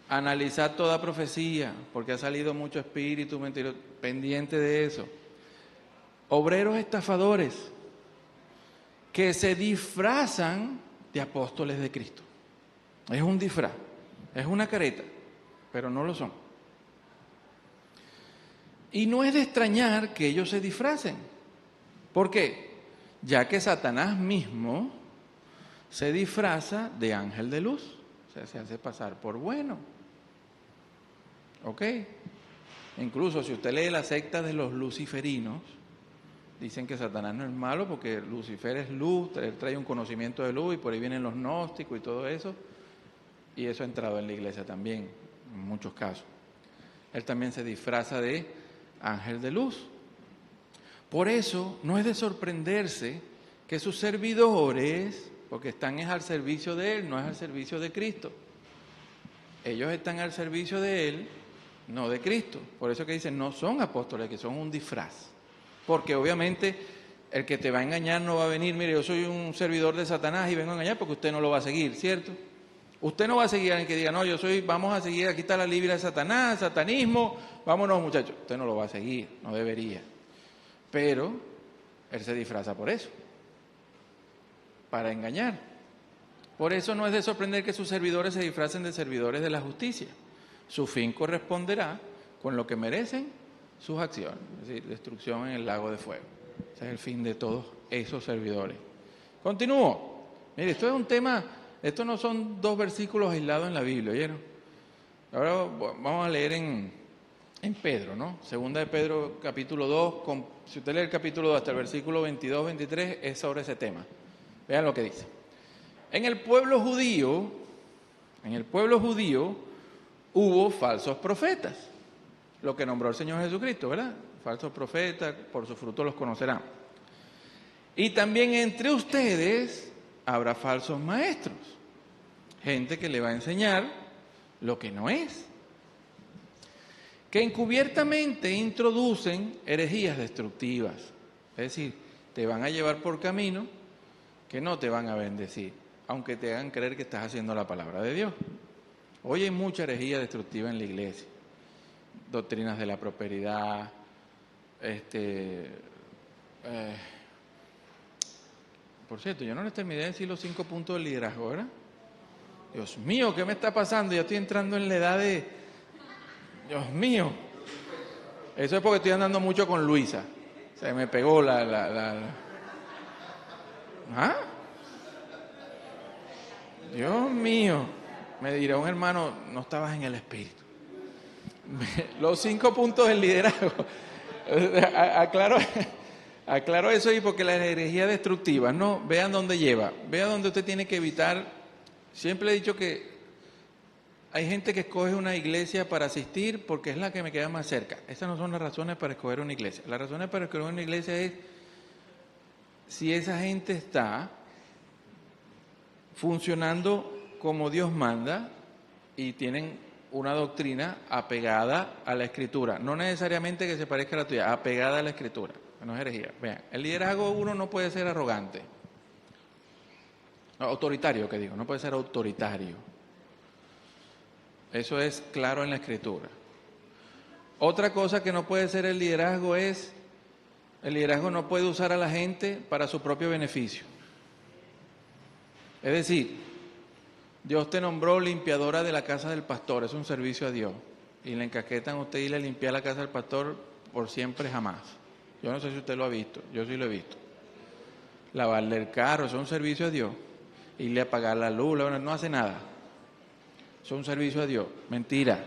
analizad toda profecía, porque ha salido mucho espíritu mentiroso, pendiente de eso. Obreros estafadores, que se disfrazan de apóstoles de Cristo. Es un disfraz, es una careta, pero no lo son. Y no es de extrañar que ellos se disfracen. ¿Por qué? Ya que Satanás mismo se disfraza de ángel de luz. O sea, se hace pasar por bueno. ¿Ok? Incluso si usted lee la secta de los luciferinos, dicen que Satanás no es malo porque Lucifer es luz, él trae un conocimiento de luz y por ahí vienen los gnósticos y todo eso. Y eso ha entrado en la iglesia también, en muchos casos. Él también se disfraza de ángel de luz. Por eso no es de sorprenderse que sus servidores, porque están al servicio de Él, no es al servicio de Cristo. Ellos están al servicio de Él, no de Cristo. Por eso que dicen, no son apóstoles, que son un disfraz. Porque obviamente el que te va a engañar no va a venir, mire, yo soy un servidor de Satanás y vengo a engañar, porque usted no lo va a seguir, ¿cierto? Usted no va a seguir a alguien que diga, no, vamos a seguir, aquí está la Biblia de Satanás, satanismo, vámonos muchachos. Usted no lo va a seguir, no debería. Pero él se disfraza por eso, para engañar. Por eso no es de sorprender que sus servidores se disfracen de servidores de la justicia. Su fin corresponderá con lo que merecen sus acciones, es decir, destrucción en el lago de fuego. Ese es el fin de todos esos servidores. Continúo. Mire, esto es un tema... Estos no son 2 versículos aislados en la Biblia, ¿oyeron? Ahora vamos a leer en Pedro, ¿no? Segunda de Pedro, capítulo 2, si usted lee el capítulo 2 hasta el versículo 22, 23, es sobre ese tema. Vean lo que dice. En el pueblo judío hubo falsos profetas, lo que nombró el Señor Jesucristo, ¿verdad? Falsos profetas, por sus frutos los conocerán. Y también entre ustedes habrá falsos maestros, gente que le va a enseñar lo que no es, que encubiertamente introducen herejías destructivas, es decir, te van a llevar por camino que no te van a bendecir, aunque te hagan creer que estás haciendo la palabra de Dios. Hoy hay mucha herejía destructiva en la iglesia, doctrinas de la prosperidad, por cierto, yo no les terminé de decir los 5 puntos del liderazgo, ¿verdad? Dios mío, ¿qué me está pasando? Ya estoy entrando en la edad de... Dios mío. Eso es porque estoy andando mucho con Luisa. Se me pegó ¿Ah? Dios mío, me dirá un hermano, no estabas en el espíritu. Los 5 puntos del liderazgo. Aclaro eso ahí porque la herejía destructiva, no, vean dónde lleva, vean dónde usted tiene que evitar. Siempre he dicho que hay gente que escoge una iglesia para asistir porque es la que me queda más cerca. Esas no son las razones para escoger una iglesia. Las razones para escoger una iglesia es si esa gente está funcionando como Dios manda y tienen una doctrina apegada a la Escritura. No necesariamente que se parezca a la tuya, apegada a la Escritura. No es herejía. Vean, el liderazgo uno no puede ser arrogante. No, autoritario, que digo, no puede ser autoritario. Eso es claro en la Escritura. Otra cosa que no puede ser el liderazgo no puede usar a la gente para su propio beneficio. Es decir, Dios te nombró limpiadora de la casa del pastor, es un servicio a Dios. Y le encasquetan a usted irle a limpiar la casa del pastor por siempre jamás. Yo no sé si usted lo ha visto, yo sí lo he visto. Lavarle el carro, eso es un servicio a Dios. Irle a apagar la luz, no hace nada. Eso es un servicio a Dios. Mentira.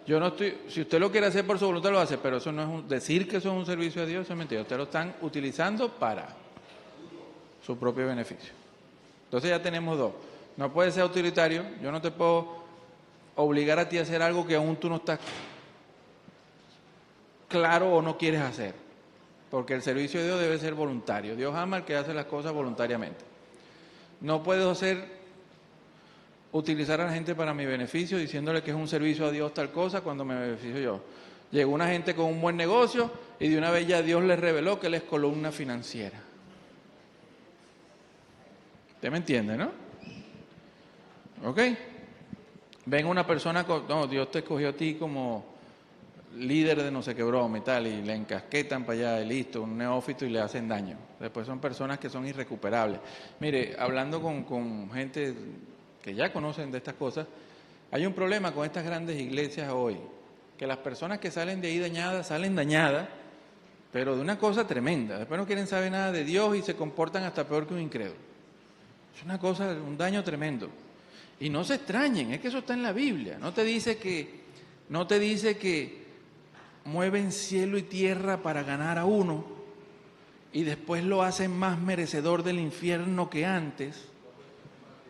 Yo no estoy, si usted lo quiere hacer por su voluntad lo hace, pero eso no es decir que eso es un servicio a Dios, eso es mentira. Ustedes lo están utilizando para su propio beneficio. Entonces ya tenemos 2. No puede ser autoritario, yo no te puedo obligar a ti a hacer algo que aún tú no estás claro o no quieres hacer, porque el servicio de Dios debe ser voluntario. Dios ama al que hace las cosas voluntariamente. No puedo utilizar a la gente para mi beneficio, diciéndole que es un servicio a Dios tal cosa cuando me beneficio yo. Llegó una gente con un buen negocio y de una vez ya Dios les reveló que él es columna financiera. ¿Usted me entiende, no? ¿Ok? Ven una persona, no, Dios te escogió a ti como líder de no sé qué broma y tal, y le encasquetan para allá, y listo, un neófito y le hacen daño. Después son personas que son irrecuperables. Mire, hablando con gente que ya conocen de estas cosas, hay un problema con estas grandes iglesias hoy, que las personas que salen de ahí dañadas, salen dañadas, pero de una cosa tremenda. Después no quieren saber nada de Dios y se comportan hasta peor que un incrédulo. Es una cosa, un daño tremendo. Y no se extrañen, es que eso está en la Biblia. No te dice que mueven cielo y tierra para ganar a uno y después lo hacen más merecedor del infierno que antes.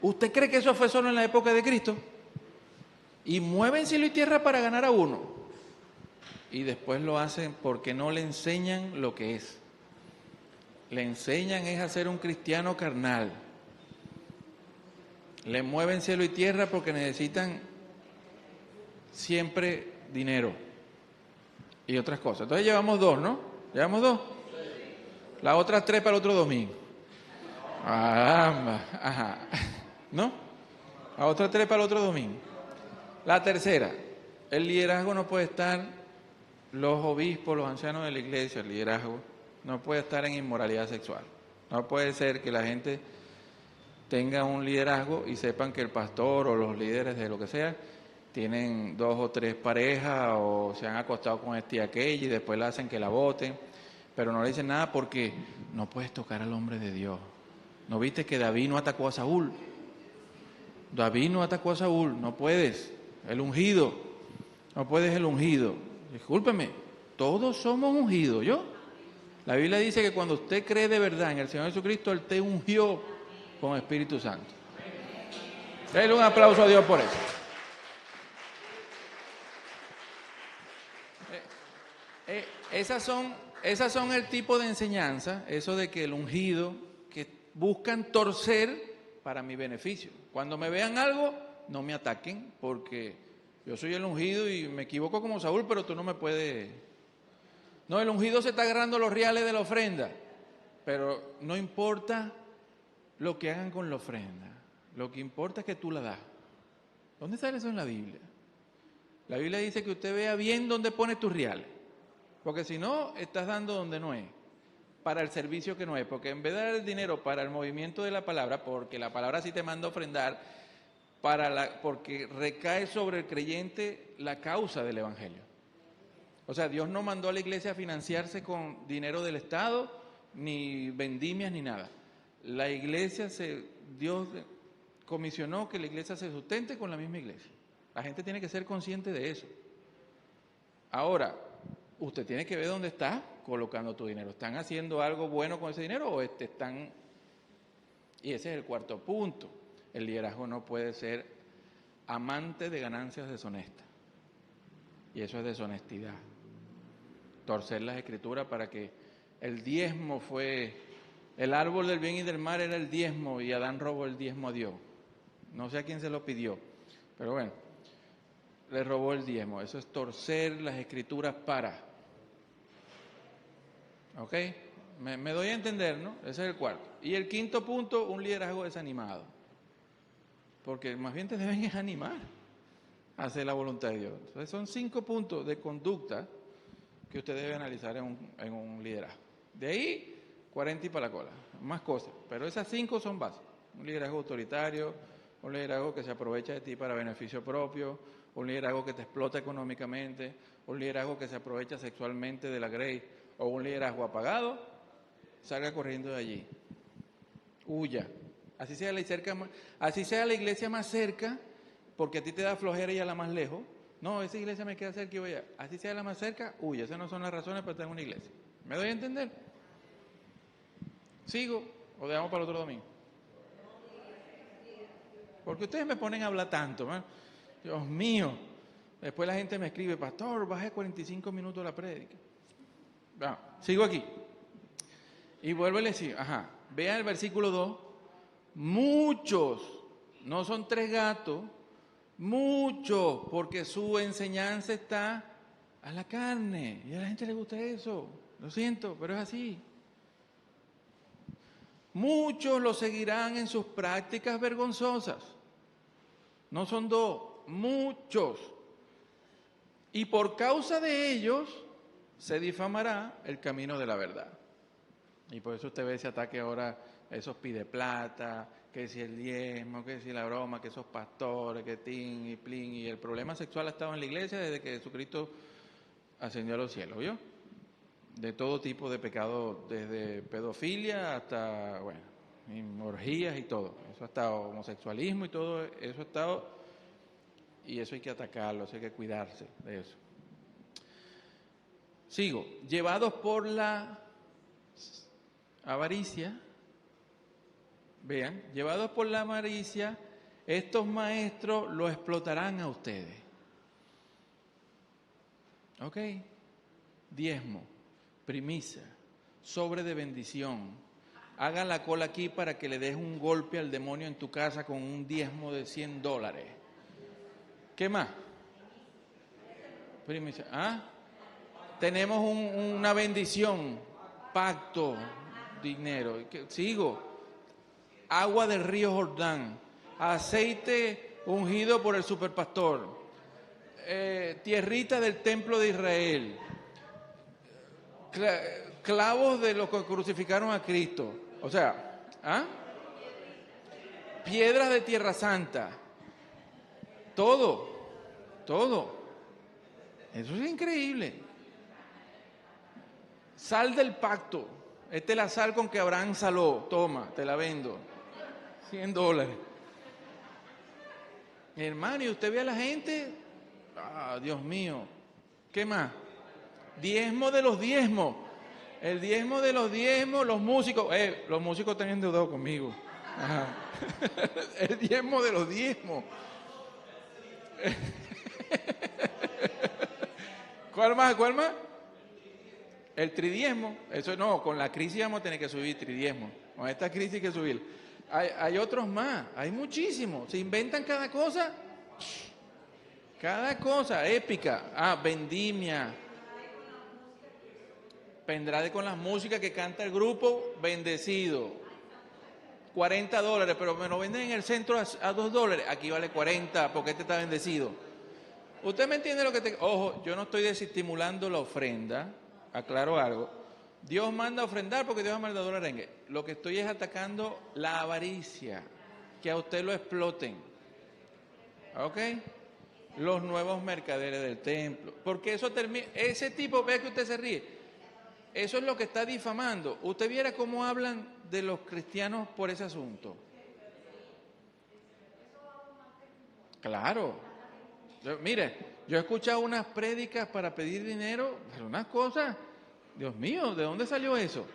¿Usted cree que eso fue solo en la época de Cristo? Y mueven cielo y tierra para ganar a uno y después lo hacen porque no le enseñan lo que es. Le enseñan es a ser un cristiano carnal. Le mueven cielo y tierra porque necesitan siempre dinero y otras cosas. Entonces llevamos 2, ¿no? ¿Llevamos 2? Las otras 3 para el otro domingo. Ajá. ¿No? Las otras 3 para el otro domingo. La tercera, el liderazgo no puede estar, los obispos, los ancianos de la iglesia, el liderazgo no puede estar en inmoralidad sexual. No puede ser que la gente tenga un liderazgo y sepan que el pastor o los líderes de lo que sea tienen 2 o 3 parejas o se han acostado con este y aquella y después le hacen que la voten, pero no le dicen nada porque no puedes tocar al hombre de Dios. ¿No viste que David no atacó a Saúl? David no atacó a Saúl, no puedes. El ungido, no puedes el ungido. Discúlpeme, todos somos ungidos, ¿yo? La Biblia dice que cuando usted cree de verdad en el Señor Jesucristo, Él te ungió con Espíritu Santo. Denle un aplauso a Dios por eso. Esas son el tipo de enseñanza, eso de que el ungido, que buscan torcer para mi beneficio. Cuando me vean algo, no me ataquen, porque yo soy el ungido y me equivoco como Saúl, pero tú no me puedes. No, el ungido se está agarrando los reales de la ofrenda, pero no importa lo que hagan con la ofrenda, lo que importa es que tú la das. ¿Dónde sale eso en la Biblia? La Biblia dice que usted vea bien dónde pone tus reales, porque si no, estás dando donde no es, para el servicio que no es, porque en vez de dar el dinero para el movimiento de la palabra, porque la palabra sí te manda a ofrendar, porque recae sobre el creyente la causa del evangelio. O sea, Dios no mandó a la iglesia a financiarse con dinero del Estado, ni vendimias, ni nada. La iglesia se Dios comisionó que la iglesia se sustente con la misma iglesia. La gente tiene que ser consciente de eso. Ahora, usted tiene que ver dónde está colocando tu dinero. ¿Están haciendo algo bueno con ese dinero o están...? Y ese es el cuarto punto. El liderazgo no puede ser amante de ganancias deshonestas. Y eso es deshonestidad. Torcer las escrituras para que el diezmo fue... El árbol del bien y del mal era el diezmo y Adán robó el diezmo a Dios. No sé a quién se lo pidió, pero bueno, le robó el diezmo. Eso es torcer las escrituras para... ¿Ok? Me doy a entender, ¿no? Ese es el cuarto. Y el quinto punto, un liderazgo desanimado. Porque más bien te deben es animar a hacer la voluntad de Dios. Entonces son 5 puntos de conducta que usted debe analizar en un liderazgo. De ahí, 40 y para la cola. Más cosas. Pero esas 5 son básicas. Un liderazgo autoritario, un liderazgo que se aprovecha de ti para beneficio propio, un liderazgo que te explota económicamente, un liderazgo que se aprovecha sexualmente de la grey, o un liderazgo apagado, salga corriendo de allí. Huya. Así sea la iglesia más cerca, porque a ti te da flojera y a la más lejos. No, esa iglesia me queda cerca y voy allá. Así sea la más cerca, huya. Esas no son las razones para estar en una iglesia. ¿Me doy a entender? ¿Sigo o dejamos para el otro domingo? Porque ustedes me ponen a hablar tanto, ¿no? Dios mío. Después la gente me escribe, pastor, baje 45 minutos la prédica. Bueno, sigo aquí. Y vuelvo a decir, vean el versículo 2. Muchos, no son 3 gatos, muchos, porque su enseñanza está a la carne. Y a la gente le gusta eso. Lo siento, pero es así. Muchos lo seguirán en sus prácticas vergonzosas. No son 2, muchos. Y por causa de ellos se difamará el camino de la verdad. Y por eso usted ve ese ataque ahora, esos pide plata, que si el diezmo, que si la broma, que esos pastores, que tin y plin. Y el problema sexual ha estado en la iglesia desde que Jesucristo ascendió a los cielos, ¿vio? De todo tipo de pecado, desde pedofilia hasta, bueno, orgías y todo. Eso ha estado, homosexualismo y todo, eso ha estado, y eso hay que atacarlo, eso hay que cuidarse de eso. Sigo, llevados por la avaricia, vean, llevados por la avaricia, estos maestros lo explotarán a ustedes. ¿Ok? Diezmo, primicia, sobre de bendición. Haga la cola aquí para que le des un golpe al demonio en tu casa con un diezmo de $100. ¿Qué más? Primicia. Tenemos una bendición, pacto, dinero. Sigo. Agua del río Jordán. Aceite ungido por el superpastor. Tierrita del templo de Israel. Clavos de los que crucificaron a Cristo. O sea, piedras de Tierra Santa. Todo. Eso es increíble. Sal del pacto. Esta es la sal con que Abraham saló. Toma, te la vendo. $100. Hermano, y usted ve a la gente. Dios mío. ¿Qué más? Diezmo de los diezmos. El diezmo de los diezmos, los músicos están endeudados conmigo. El diezmo de los diezmos. ¿Cuál más? El tridiezmo. Eso no, con la crisis vamos a tener que subir tridiezmo. Con esta crisis hay que subir. Hay otros más, hay muchísimos. Se inventan cada cosa épica. Vendimia. Pendrade con las músicas que canta el grupo, bendecido. $40, pero me lo venden en el centro a $2. Aquí vale 40 porque este está bendecido. ¿Usted me entiende lo que Ojo, yo no estoy desestimulando la ofrenda, aclaro algo. Dios manda a ofrendar porque Dios es mandador arengue. Lo que estoy es atacando la avaricia, que a usted lo exploten. ¿Ok? Los nuevos mercaderes del templo. Porque eso termina, ese tipo, vea que usted se ríe. Eso es lo que está difamando. Usted viera cómo hablan de los cristianos por ese asunto. Claro. Mire, yo he escuchado unas prédicas para pedir dinero, pero unas cosas, Dios mío, ¿de dónde salió eso?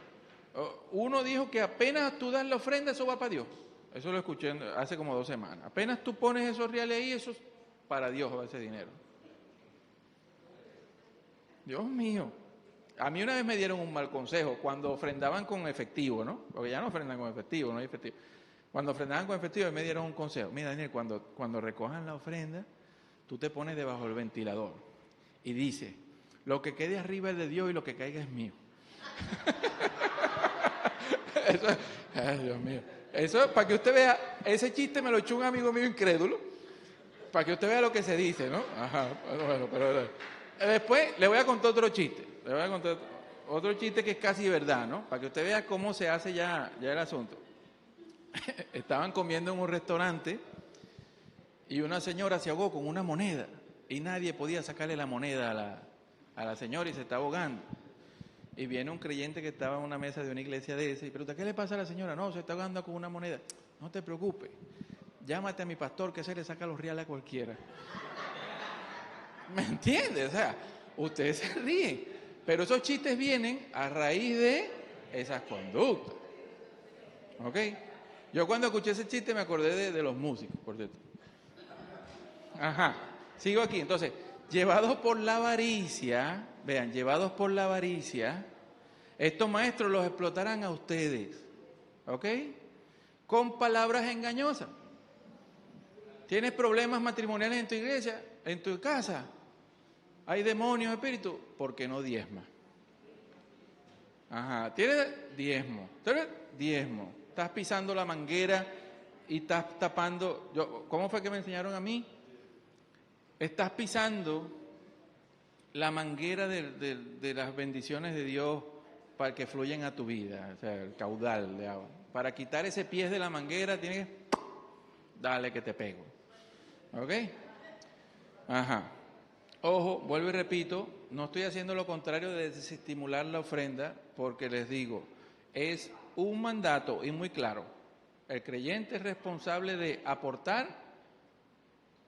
Uno dijo que apenas tú das la ofrenda, eso va para Dios. Eso lo escuché hace como 2 semanas. Apenas tú pones esos reales ahí, eso es para Dios va ese dinero. Dios mío. A mí una vez me dieron un mal consejo cuando ofrendaban con efectivo, ¿no? Porque ya no ofrendan con efectivo, no hay efectivo. Cuando ofrendaban con efectivo me dieron un consejo. Mira, Daniel, cuando recojan la ofrenda, tú te pones debajo del ventilador y dices, lo que quede arriba es de Dios y lo que caiga es mío. Eso, ay, Dios mío. Eso, para que usted vea, ese chiste me lo echó un amigo mío incrédulo, para que usted vea lo que se dice, ¿no? Ajá, bueno, pero después le voy a contar otro chiste. Le voy a contar otro chiste que es casi verdad, ¿no? Para que usted vea cómo se hace ya el asunto. Estaban comiendo en un restaurante y una señora se ahogó con una moneda y nadie podía sacarle la moneda a la señora y se está ahogando. Y viene un creyente que estaba en una mesa de una iglesia de esa y pregunta, ¿qué le pasa a la señora? No, se está ahogando con una moneda. No te preocupes, llámate a mi pastor que se le saca los reales a cualquiera. ¿Me entiendes? O sea, ustedes se ríen, pero esos chistes vienen a raíz de esas conductas. ¿Ok? Yo cuando escuché ese chiste me acordé de los músicos, por cierto. Ajá, sigo aquí. Entonces, llevados por la avaricia, vean, llevados por la avaricia, estos maestros los explotarán a ustedes, ¿ok? Con palabras engañosas. ¿Tienes problemas matrimoniales en tu iglesia, en tu casa? ¿Hay demonios, espíritus? ¿Por qué no diezma? Ajá, ¿tienes diezmo? ¿Tienes diezmo? Estás pisando la manguera y estás tapando. ¿Cómo fue que me enseñaron a mí? Estás pisando la manguera de las bendiciones de Dios para que fluyan a tu vida, o sea, el caudal de agua. Para quitar ese pie de la manguera tienes que dale que te pego. ¿Ok? Ajá. Ojo, vuelvo y repito, no estoy haciendo lo contrario de desestimular la ofrenda, porque les digo, es un mandato y muy claro. El creyente es responsable de aportar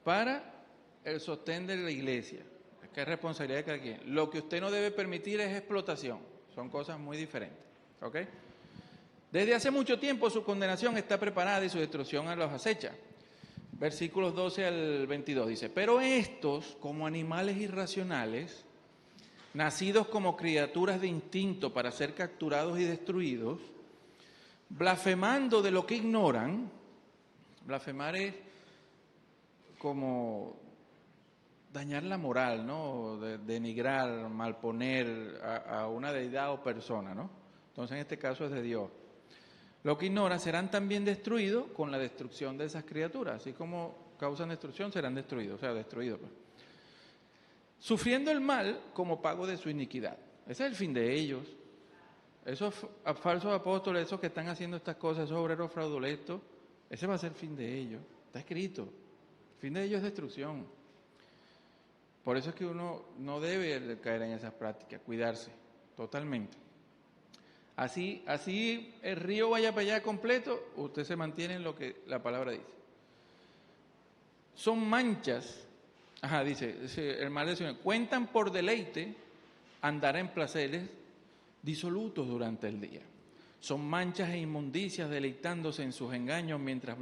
para el sostén de la iglesia. Es que es responsabilidad de cada quien. Lo que usted no debe permitir es explotación. Son cosas muy diferentes. ¿Ok? Desde hace mucho tiempo su condenación está preparada y su destrucción a los acecha. Versículos 12 al 22 dice, pero estos, como animales irracionales, nacidos como criaturas de instinto para ser capturados y destruidos, blasfemando de lo que ignoran, blasfemar es como dañar la moral, ¿no? Denigrar, malponer a una deidad o persona, ¿no? Entonces en este caso es de Dios. Lo que ignoran serán también destruidos con la destrucción de esas criaturas, así como causan destrucción serán destruidos, o sea, destruidos. Pues. Sufriendo el mal como pago de su iniquidad. Ese es el fin de ellos. Esos falsos apóstoles, esos que están haciendo estas cosas, esos obreros fraudulentos, ese va a ser el fin de ellos. Está escrito. El fin de ellos es destrucción. Por eso es que uno no debe caer en esas prácticas, cuidarse totalmente. Así el río vaya para allá completo, usted se mantiene en lo que la palabra dice. Son manchas, dice el mal del Señor, cuentan por deleite andar en placeres disolutos durante el día. Son manchas e inmundicias deleitándose en sus engaños mientras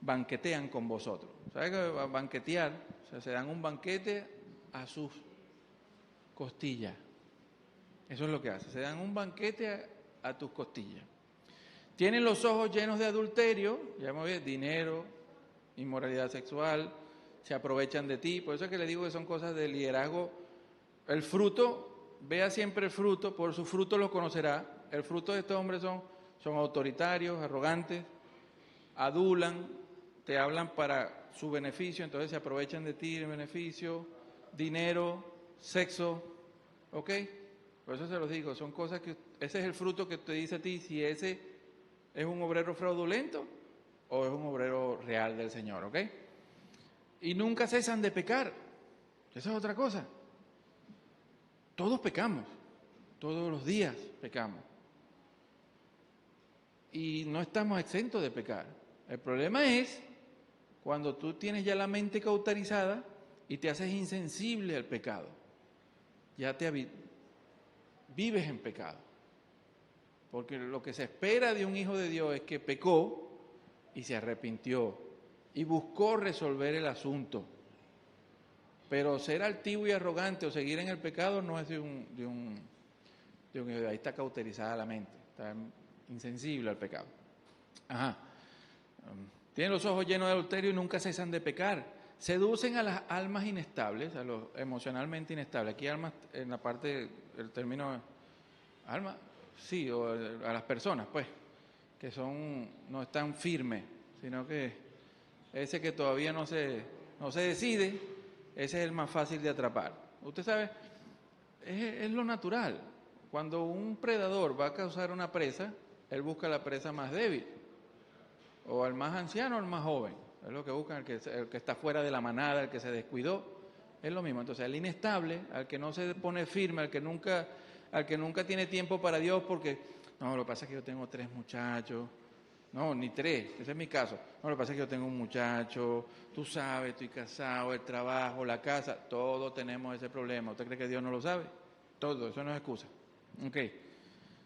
banquetean con vosotros. ¿Sabe qué va a banquetear? O sea, se dan un banquete a sus costillas. Eso es lo que hace, se dan un banquete a tus costillas. Tienen los ojos llenos de adulterio, ya hemos visto, dinero, inmoralidad sexual, se aprovechan de ti, por eso es que le digo que son cosas de liderazgo. El fruto, vea siempre el fruto, por su fruto lo conocerá. El fruto de estos hombres son autoritarios, arrogantes, adulan, te hablan para su beneficio, entonces se aprovechan de ti el beneficio, dinero, sexo, ¿ok? Por eso se los digo, son cosas que, ese es el fruto que te dice a ti, si ese es un obrero fraudulento o es un obrero real del Señor, ¿ok? Y nunca cesan de pecar, esa es otra cosa. Todos pecamos, todos los días pecamos. Y no estamos exentos de pecar. El problema es cuando tú tienes ya la mente cauterizada y te haces insensible al pecado. Ya vives en pecado. Porque lo que se espera de un hijo de Dios es que pecó y se arrepintió y buscó resolver el asunto. Pero ser altivo y arrogante o seguir en el pecado no es de un ahí está cauterizada la mente, está insensible al pecado. Ajá. Tienen los ojos llenos de adulterio y nunca cesan de pecar. Seducen a las almas inestables, a los emocionalmente inestables. Aquí almas, en la parte, el término alma, sí, o a las personas, pues, que no están firmes, sino que ese que todavía no se decide, ese es el más fácil de atrapar. Usted sabe, es lo natural. Cuando un predador va a causar una presa, él busca la presa más débil, o al más anciano o al más joven. Es lo que buscan, el que está fuera de la manada, el que se descuidó, es lo mismo. Entonces, el inestable, al que no se pone firme, al que nunca tiene tiempo para Dios, porque, no, lo que pasa es que yo tengo 3 muchachos, no, ni 3, ese es mi caso. No, lo que pasa es que yo tengo un muchacho, tú sabes, estoy casado, el trabajo, la casa, todos tenemos ese problema. ¿Usted cree que Dios no lo sabe? Todo, eso no es excusa. Ok.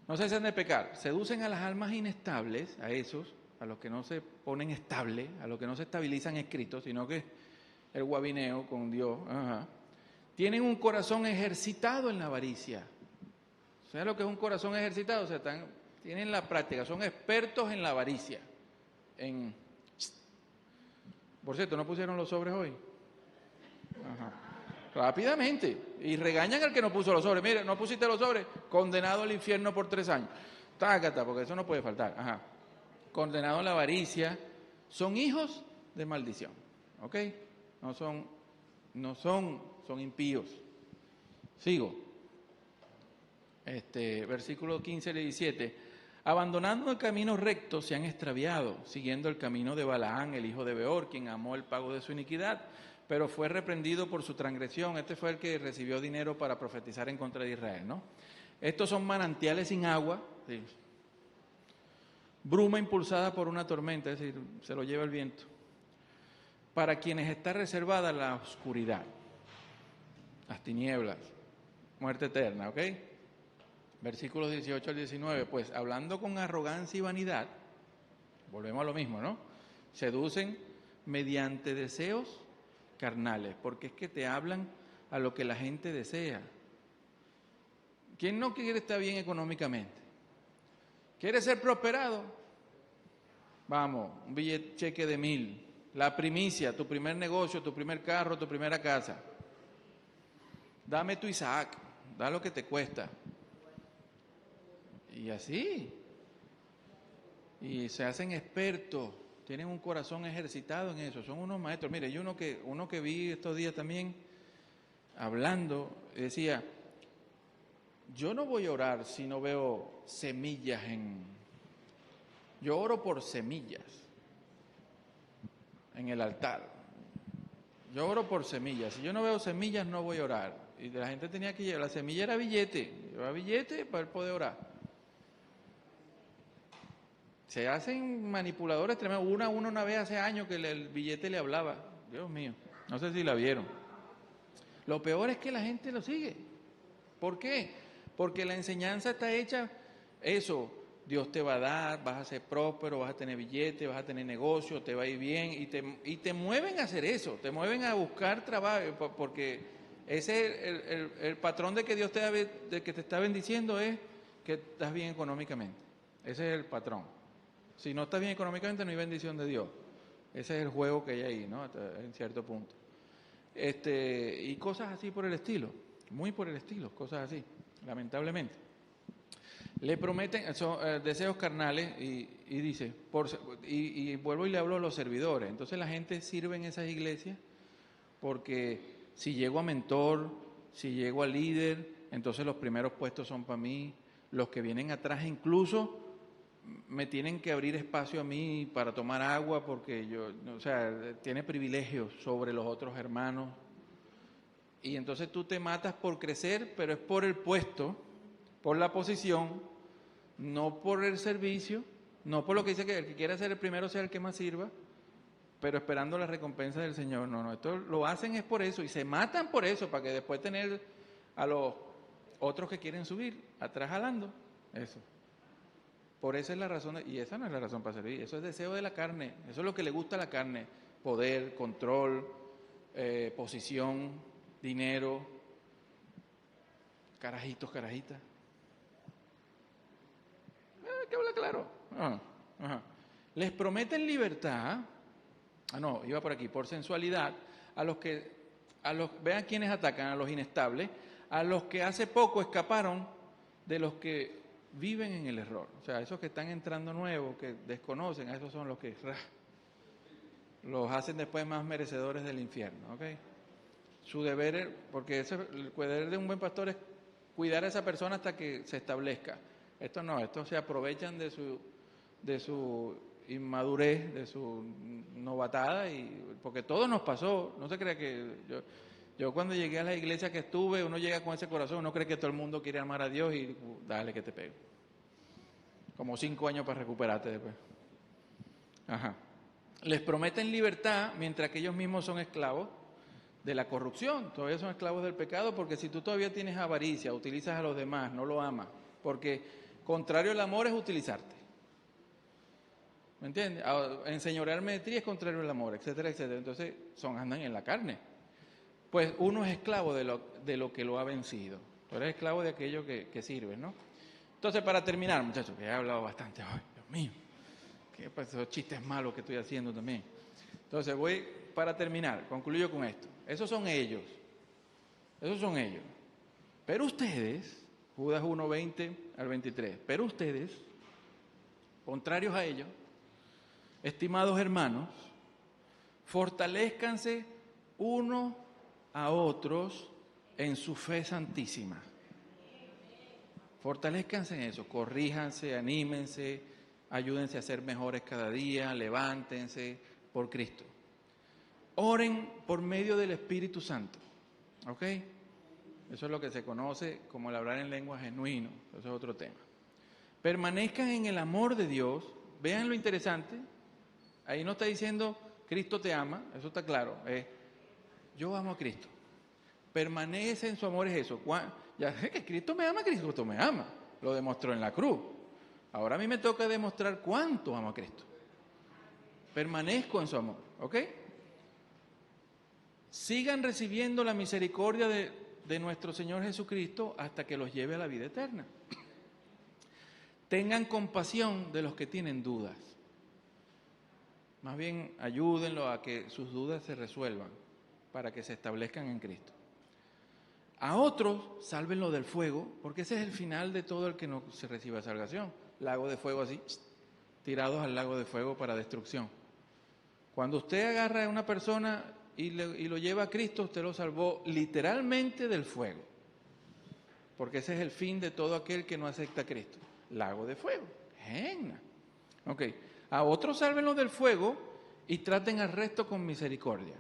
No cesan de pecar, seducen a las almas inestables, a esos, a los que no se ponen estables, a los que no se estabilizan escritos, sino que el guabineo con Dios. Ajá. Tienen un corazón ejercitado en la avaricia. ¿Sabes lo que es un corazón ejercitado? O sea, tienen la práctica, son expertos en la avaricia. Por cierto, ¿no pusieron los sobres hoy? Ajá. Rápidamente. Y regañan al que no puso los sobres. Mire, no pusiste los sobres, condenado al infierno por 3 años. Tácata, porque eso no puede faltar. Ajá. Condenado a la avaricia. Son hijos de maldición. ¿Ok? Son impíos. Sigo. Versículo 15 le 17. Abandonando el camino recto se han extraviado, siguiendo el camino de Balaán, el hijo de Beor, quien amó el pago de su iniquidad, pero fue reprendido por su transgresión. Este fue el que recibió dinero para profetizar en contra de Israel, ¿no? Estos son manantiales sin agua, ¿sí? Bruma impulsada por una tormenta, es decir, se lo lleva el viento, para quienes está reservada la oscuridad, las tinieblas, muerte eterna, ¿ok? Versículos 18 al 19, pues hablando con arrogancia y vanidad, volvemos a lo mismo, ¿no? Seducen mediante deseos carnales, porque es que te hablan a lo que la gente desea. ¿Quién no quiere estar bien económicamente? ¿Quiere ser prosperado? Vamos, un billete, cheque de 1,000, la primicia, tu primer negocio, tu primer carro, tu primera casa. Dame tu Isaac, da lo que te cuesta. Y así. Y se hacen expertos, tienen un corazón ejercitado en eso, son unos maestros. Mire, yo uno que vi estos días también hablando, decía, yo no voy a orar si no veo semillas yo oro por semillas en el altar. Yo oro por semillas. Si yo no veo semillas, no voy a orar. Y la gente tenía que llevar, la semilla era billete. Llevaba billete para él poder orar. Se hacen manipuladores tremendos. Una vez hace años que el billete le hablaba. Dios mío, no sé si la vieron. Lo peor es que la gente lo sigue. ¿Por qué? Porque la enseñanza está hecha, eso, Dios te va a dar, vas a ser próspero, vas a tener billete, vas a tener negocio, te va a ir bien, y te mueven a hacer eso, te mueven a buscar trabajo, porque ese es el patrón de que Dios de que te está bendiciendo es que estás bien económicamente. Ese es el patrón. Si no estás bien económicamente, no hay bendición de Dios. Ese es el juego que hay ahí, ¿no? En cierto punto. Y cosas así por el estilo, muy por el estilo, cosas así, lamentablemente. Le prometen deseos carnales y dice, y vuelvo y le hablo a los servidores. Entonces la gente sirve en esas iglesias porque si llego a mentor, si llego a líder, entonces los primeros puestos son para mí. Los que vienen atrás incluso me tienen que abrir espacio a mí para tomar agua porque tiene privilegios sobre los otros hermanos. Y entonces tú te matas por crecer, pero es por el puesto, por la posición, no por el servicio, no por lo que dice que el que quiera ser el primero sea el que más sirva. pero esperando la recompensa del Señor. No, esto lo hacen es por eso y se matan por eso, para que después tener a los otros que quieren subir atrás jalando. Eso. Por esa es la razón, y esa no es la razón para servir, eso es deseo de la carne, eso es lo que le gusta a la carne, poder, control, posición, dinero, carajitos, carajitas. Que habla claro. Ajá. Les prometen libertad, iba por aquí, por sensualidad, vean quiénes atacan, a los inestables, a los que hace poco escaparon de los que viven en el error. O sea, esos que están entrando nuevos, que desconocen, a esos son los que los hacen después más merecedores del infierno, ¿ok? Su deber, porque el deber de un buen pastor es cuidar a esa persona hasta que se establezca. Estos se aprovechan de su inmadurez, de su novatada, porque todo nos pasó. No se crea que yo cuando llegué a la iglesia que estuve, uno llega con ese corazón, uno cree que todo el mundo quiere amar a Dios y dale que te pego. Como 5 años para recuperarte después. Ajá. Les prometen libertad mientras que ellos mismos son esclavos de la corrupción. Todavía son esclavos del pecado, porque si tú todavía tienes avaricia, utilizas a los demás, no lo amas, porque contrario al amor es utilizarte. ¿Me entiendes? Enseñorearme de ti es contrario al amor, etcétera, etcétera. Entonces andan en la carne. Pues uno es esclavo de lo que lo ha vencido. Tú eres esclavo de aquello que sirve, ¿no? Entonces, para terminar, muchachos, que he hablado bastante hoy, Dios mío, que pues, esos chistes malos que estoy haciendo también. Entonces, para terminar, concluyo con esto. Esos son ellos. Pero ustedes, Judas 1, 20 al 23, pero ustedes, contrarios a ellos, estimados hermanos, fortalezcanse unos a otros en su fe santísima. Fortalezcanse en eso, corríjanse, anímense, ayúdense a ser mejores cada día, levántense por Cristo. Oren por medio del Espíritu Santo, ¿ok? Eso es lo que se conoce como el hablar en lengua genuino, eso es otro tema. Permanezcan en el amor de Dios, vean lo interesante, ahí no está diciendo Cristo te ama, eso está claro, yo amo a Cristo. Permanece en su amor, es eso. Ya sé que Cristo me ama, lo demostró en la cruz. Ahora a mí me toca demostrar cuánto amo a Cristo. Permanezco en su amor, ¿ok? Sigan recibiendo la misericordia de nuestro Señor Jesucristo hasta que los lleve a la vida eterna. Tengan compasión de los que tienen dudas. Más bien, ayúdenlo a que sus dudas se resuelvan para que se establezcan en Cristo. A otros, sálvenlo del fuego, porque ese es el final de todo el que no se reciba salvación. Lago de fuego así, tirados al lago de fuego para destrucción. Cuando usted agarra a una persona y lo lleva a Cristo, usted lo salvó literalmente del fuego. Porque ese es el fin de todo aquel que no acepta a Cristo. Lago de fuego. Genial. Ok. A otros sálvenlo del fuego y traten al resto con misericordia.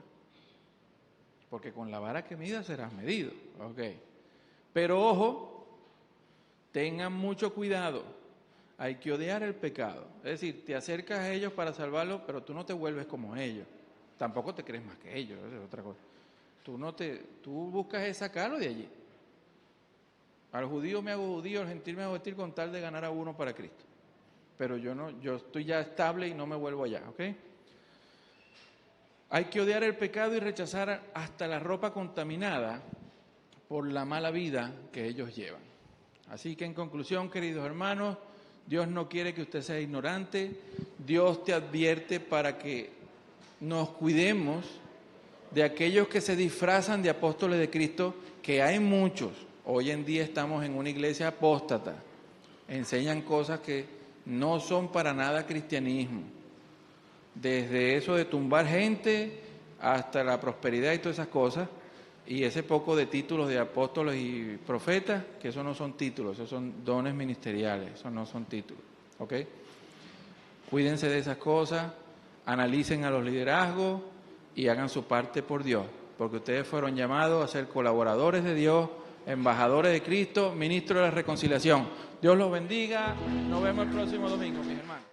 Porque con la vara que midas serás medido. Ok. Pero ojo, tengan mucho cuidado. Hay que odiar el pecado. Es decir, te acercas a ellos para salvarlos, pero tú no te vuelves como ellos. Tampoco te crees más que ellos, esa es otra cosa. Tú buscas es sacarlo de allí. Al judío me hago judío, al gentil me hago gentil con tal de ganar a uno para Cristo. Pero yo estoy ya estable y no me vuelvo allá, ¿ok? Hay que odiar el pecado y rechazar hasta la ropa contaminada por la mala vida que ellos llevan. Así que en conclusión, queridos hermanos, Dios no quiere que usted sea ignorante. Dios te advierte para que nos cuidemos de aquellos que se disfrazan de apóstoles de Cristo, que hay muchos. Hoy en día estamos en una iglesia apóstata. Enseñan cosas que no son para nada cristianismo. Desde eso de tumbar gente hasta la prosperidad y todas esas cosas, y ese poco de títulos de apóstoles y profetas, que eso no son títulos, esos son dones ministeriales, eso no son títulos, ¿ok? Cuídense de esas cosas, analicen a los liderazgos y hagan su parte por Dios, porque ustedes fueron llamados a ser colaboradores de Dios, embajadores de Cristo, ministros de la reconciliación. Dios los bendiga, nos vemos el próximo domingo, mis hermanos.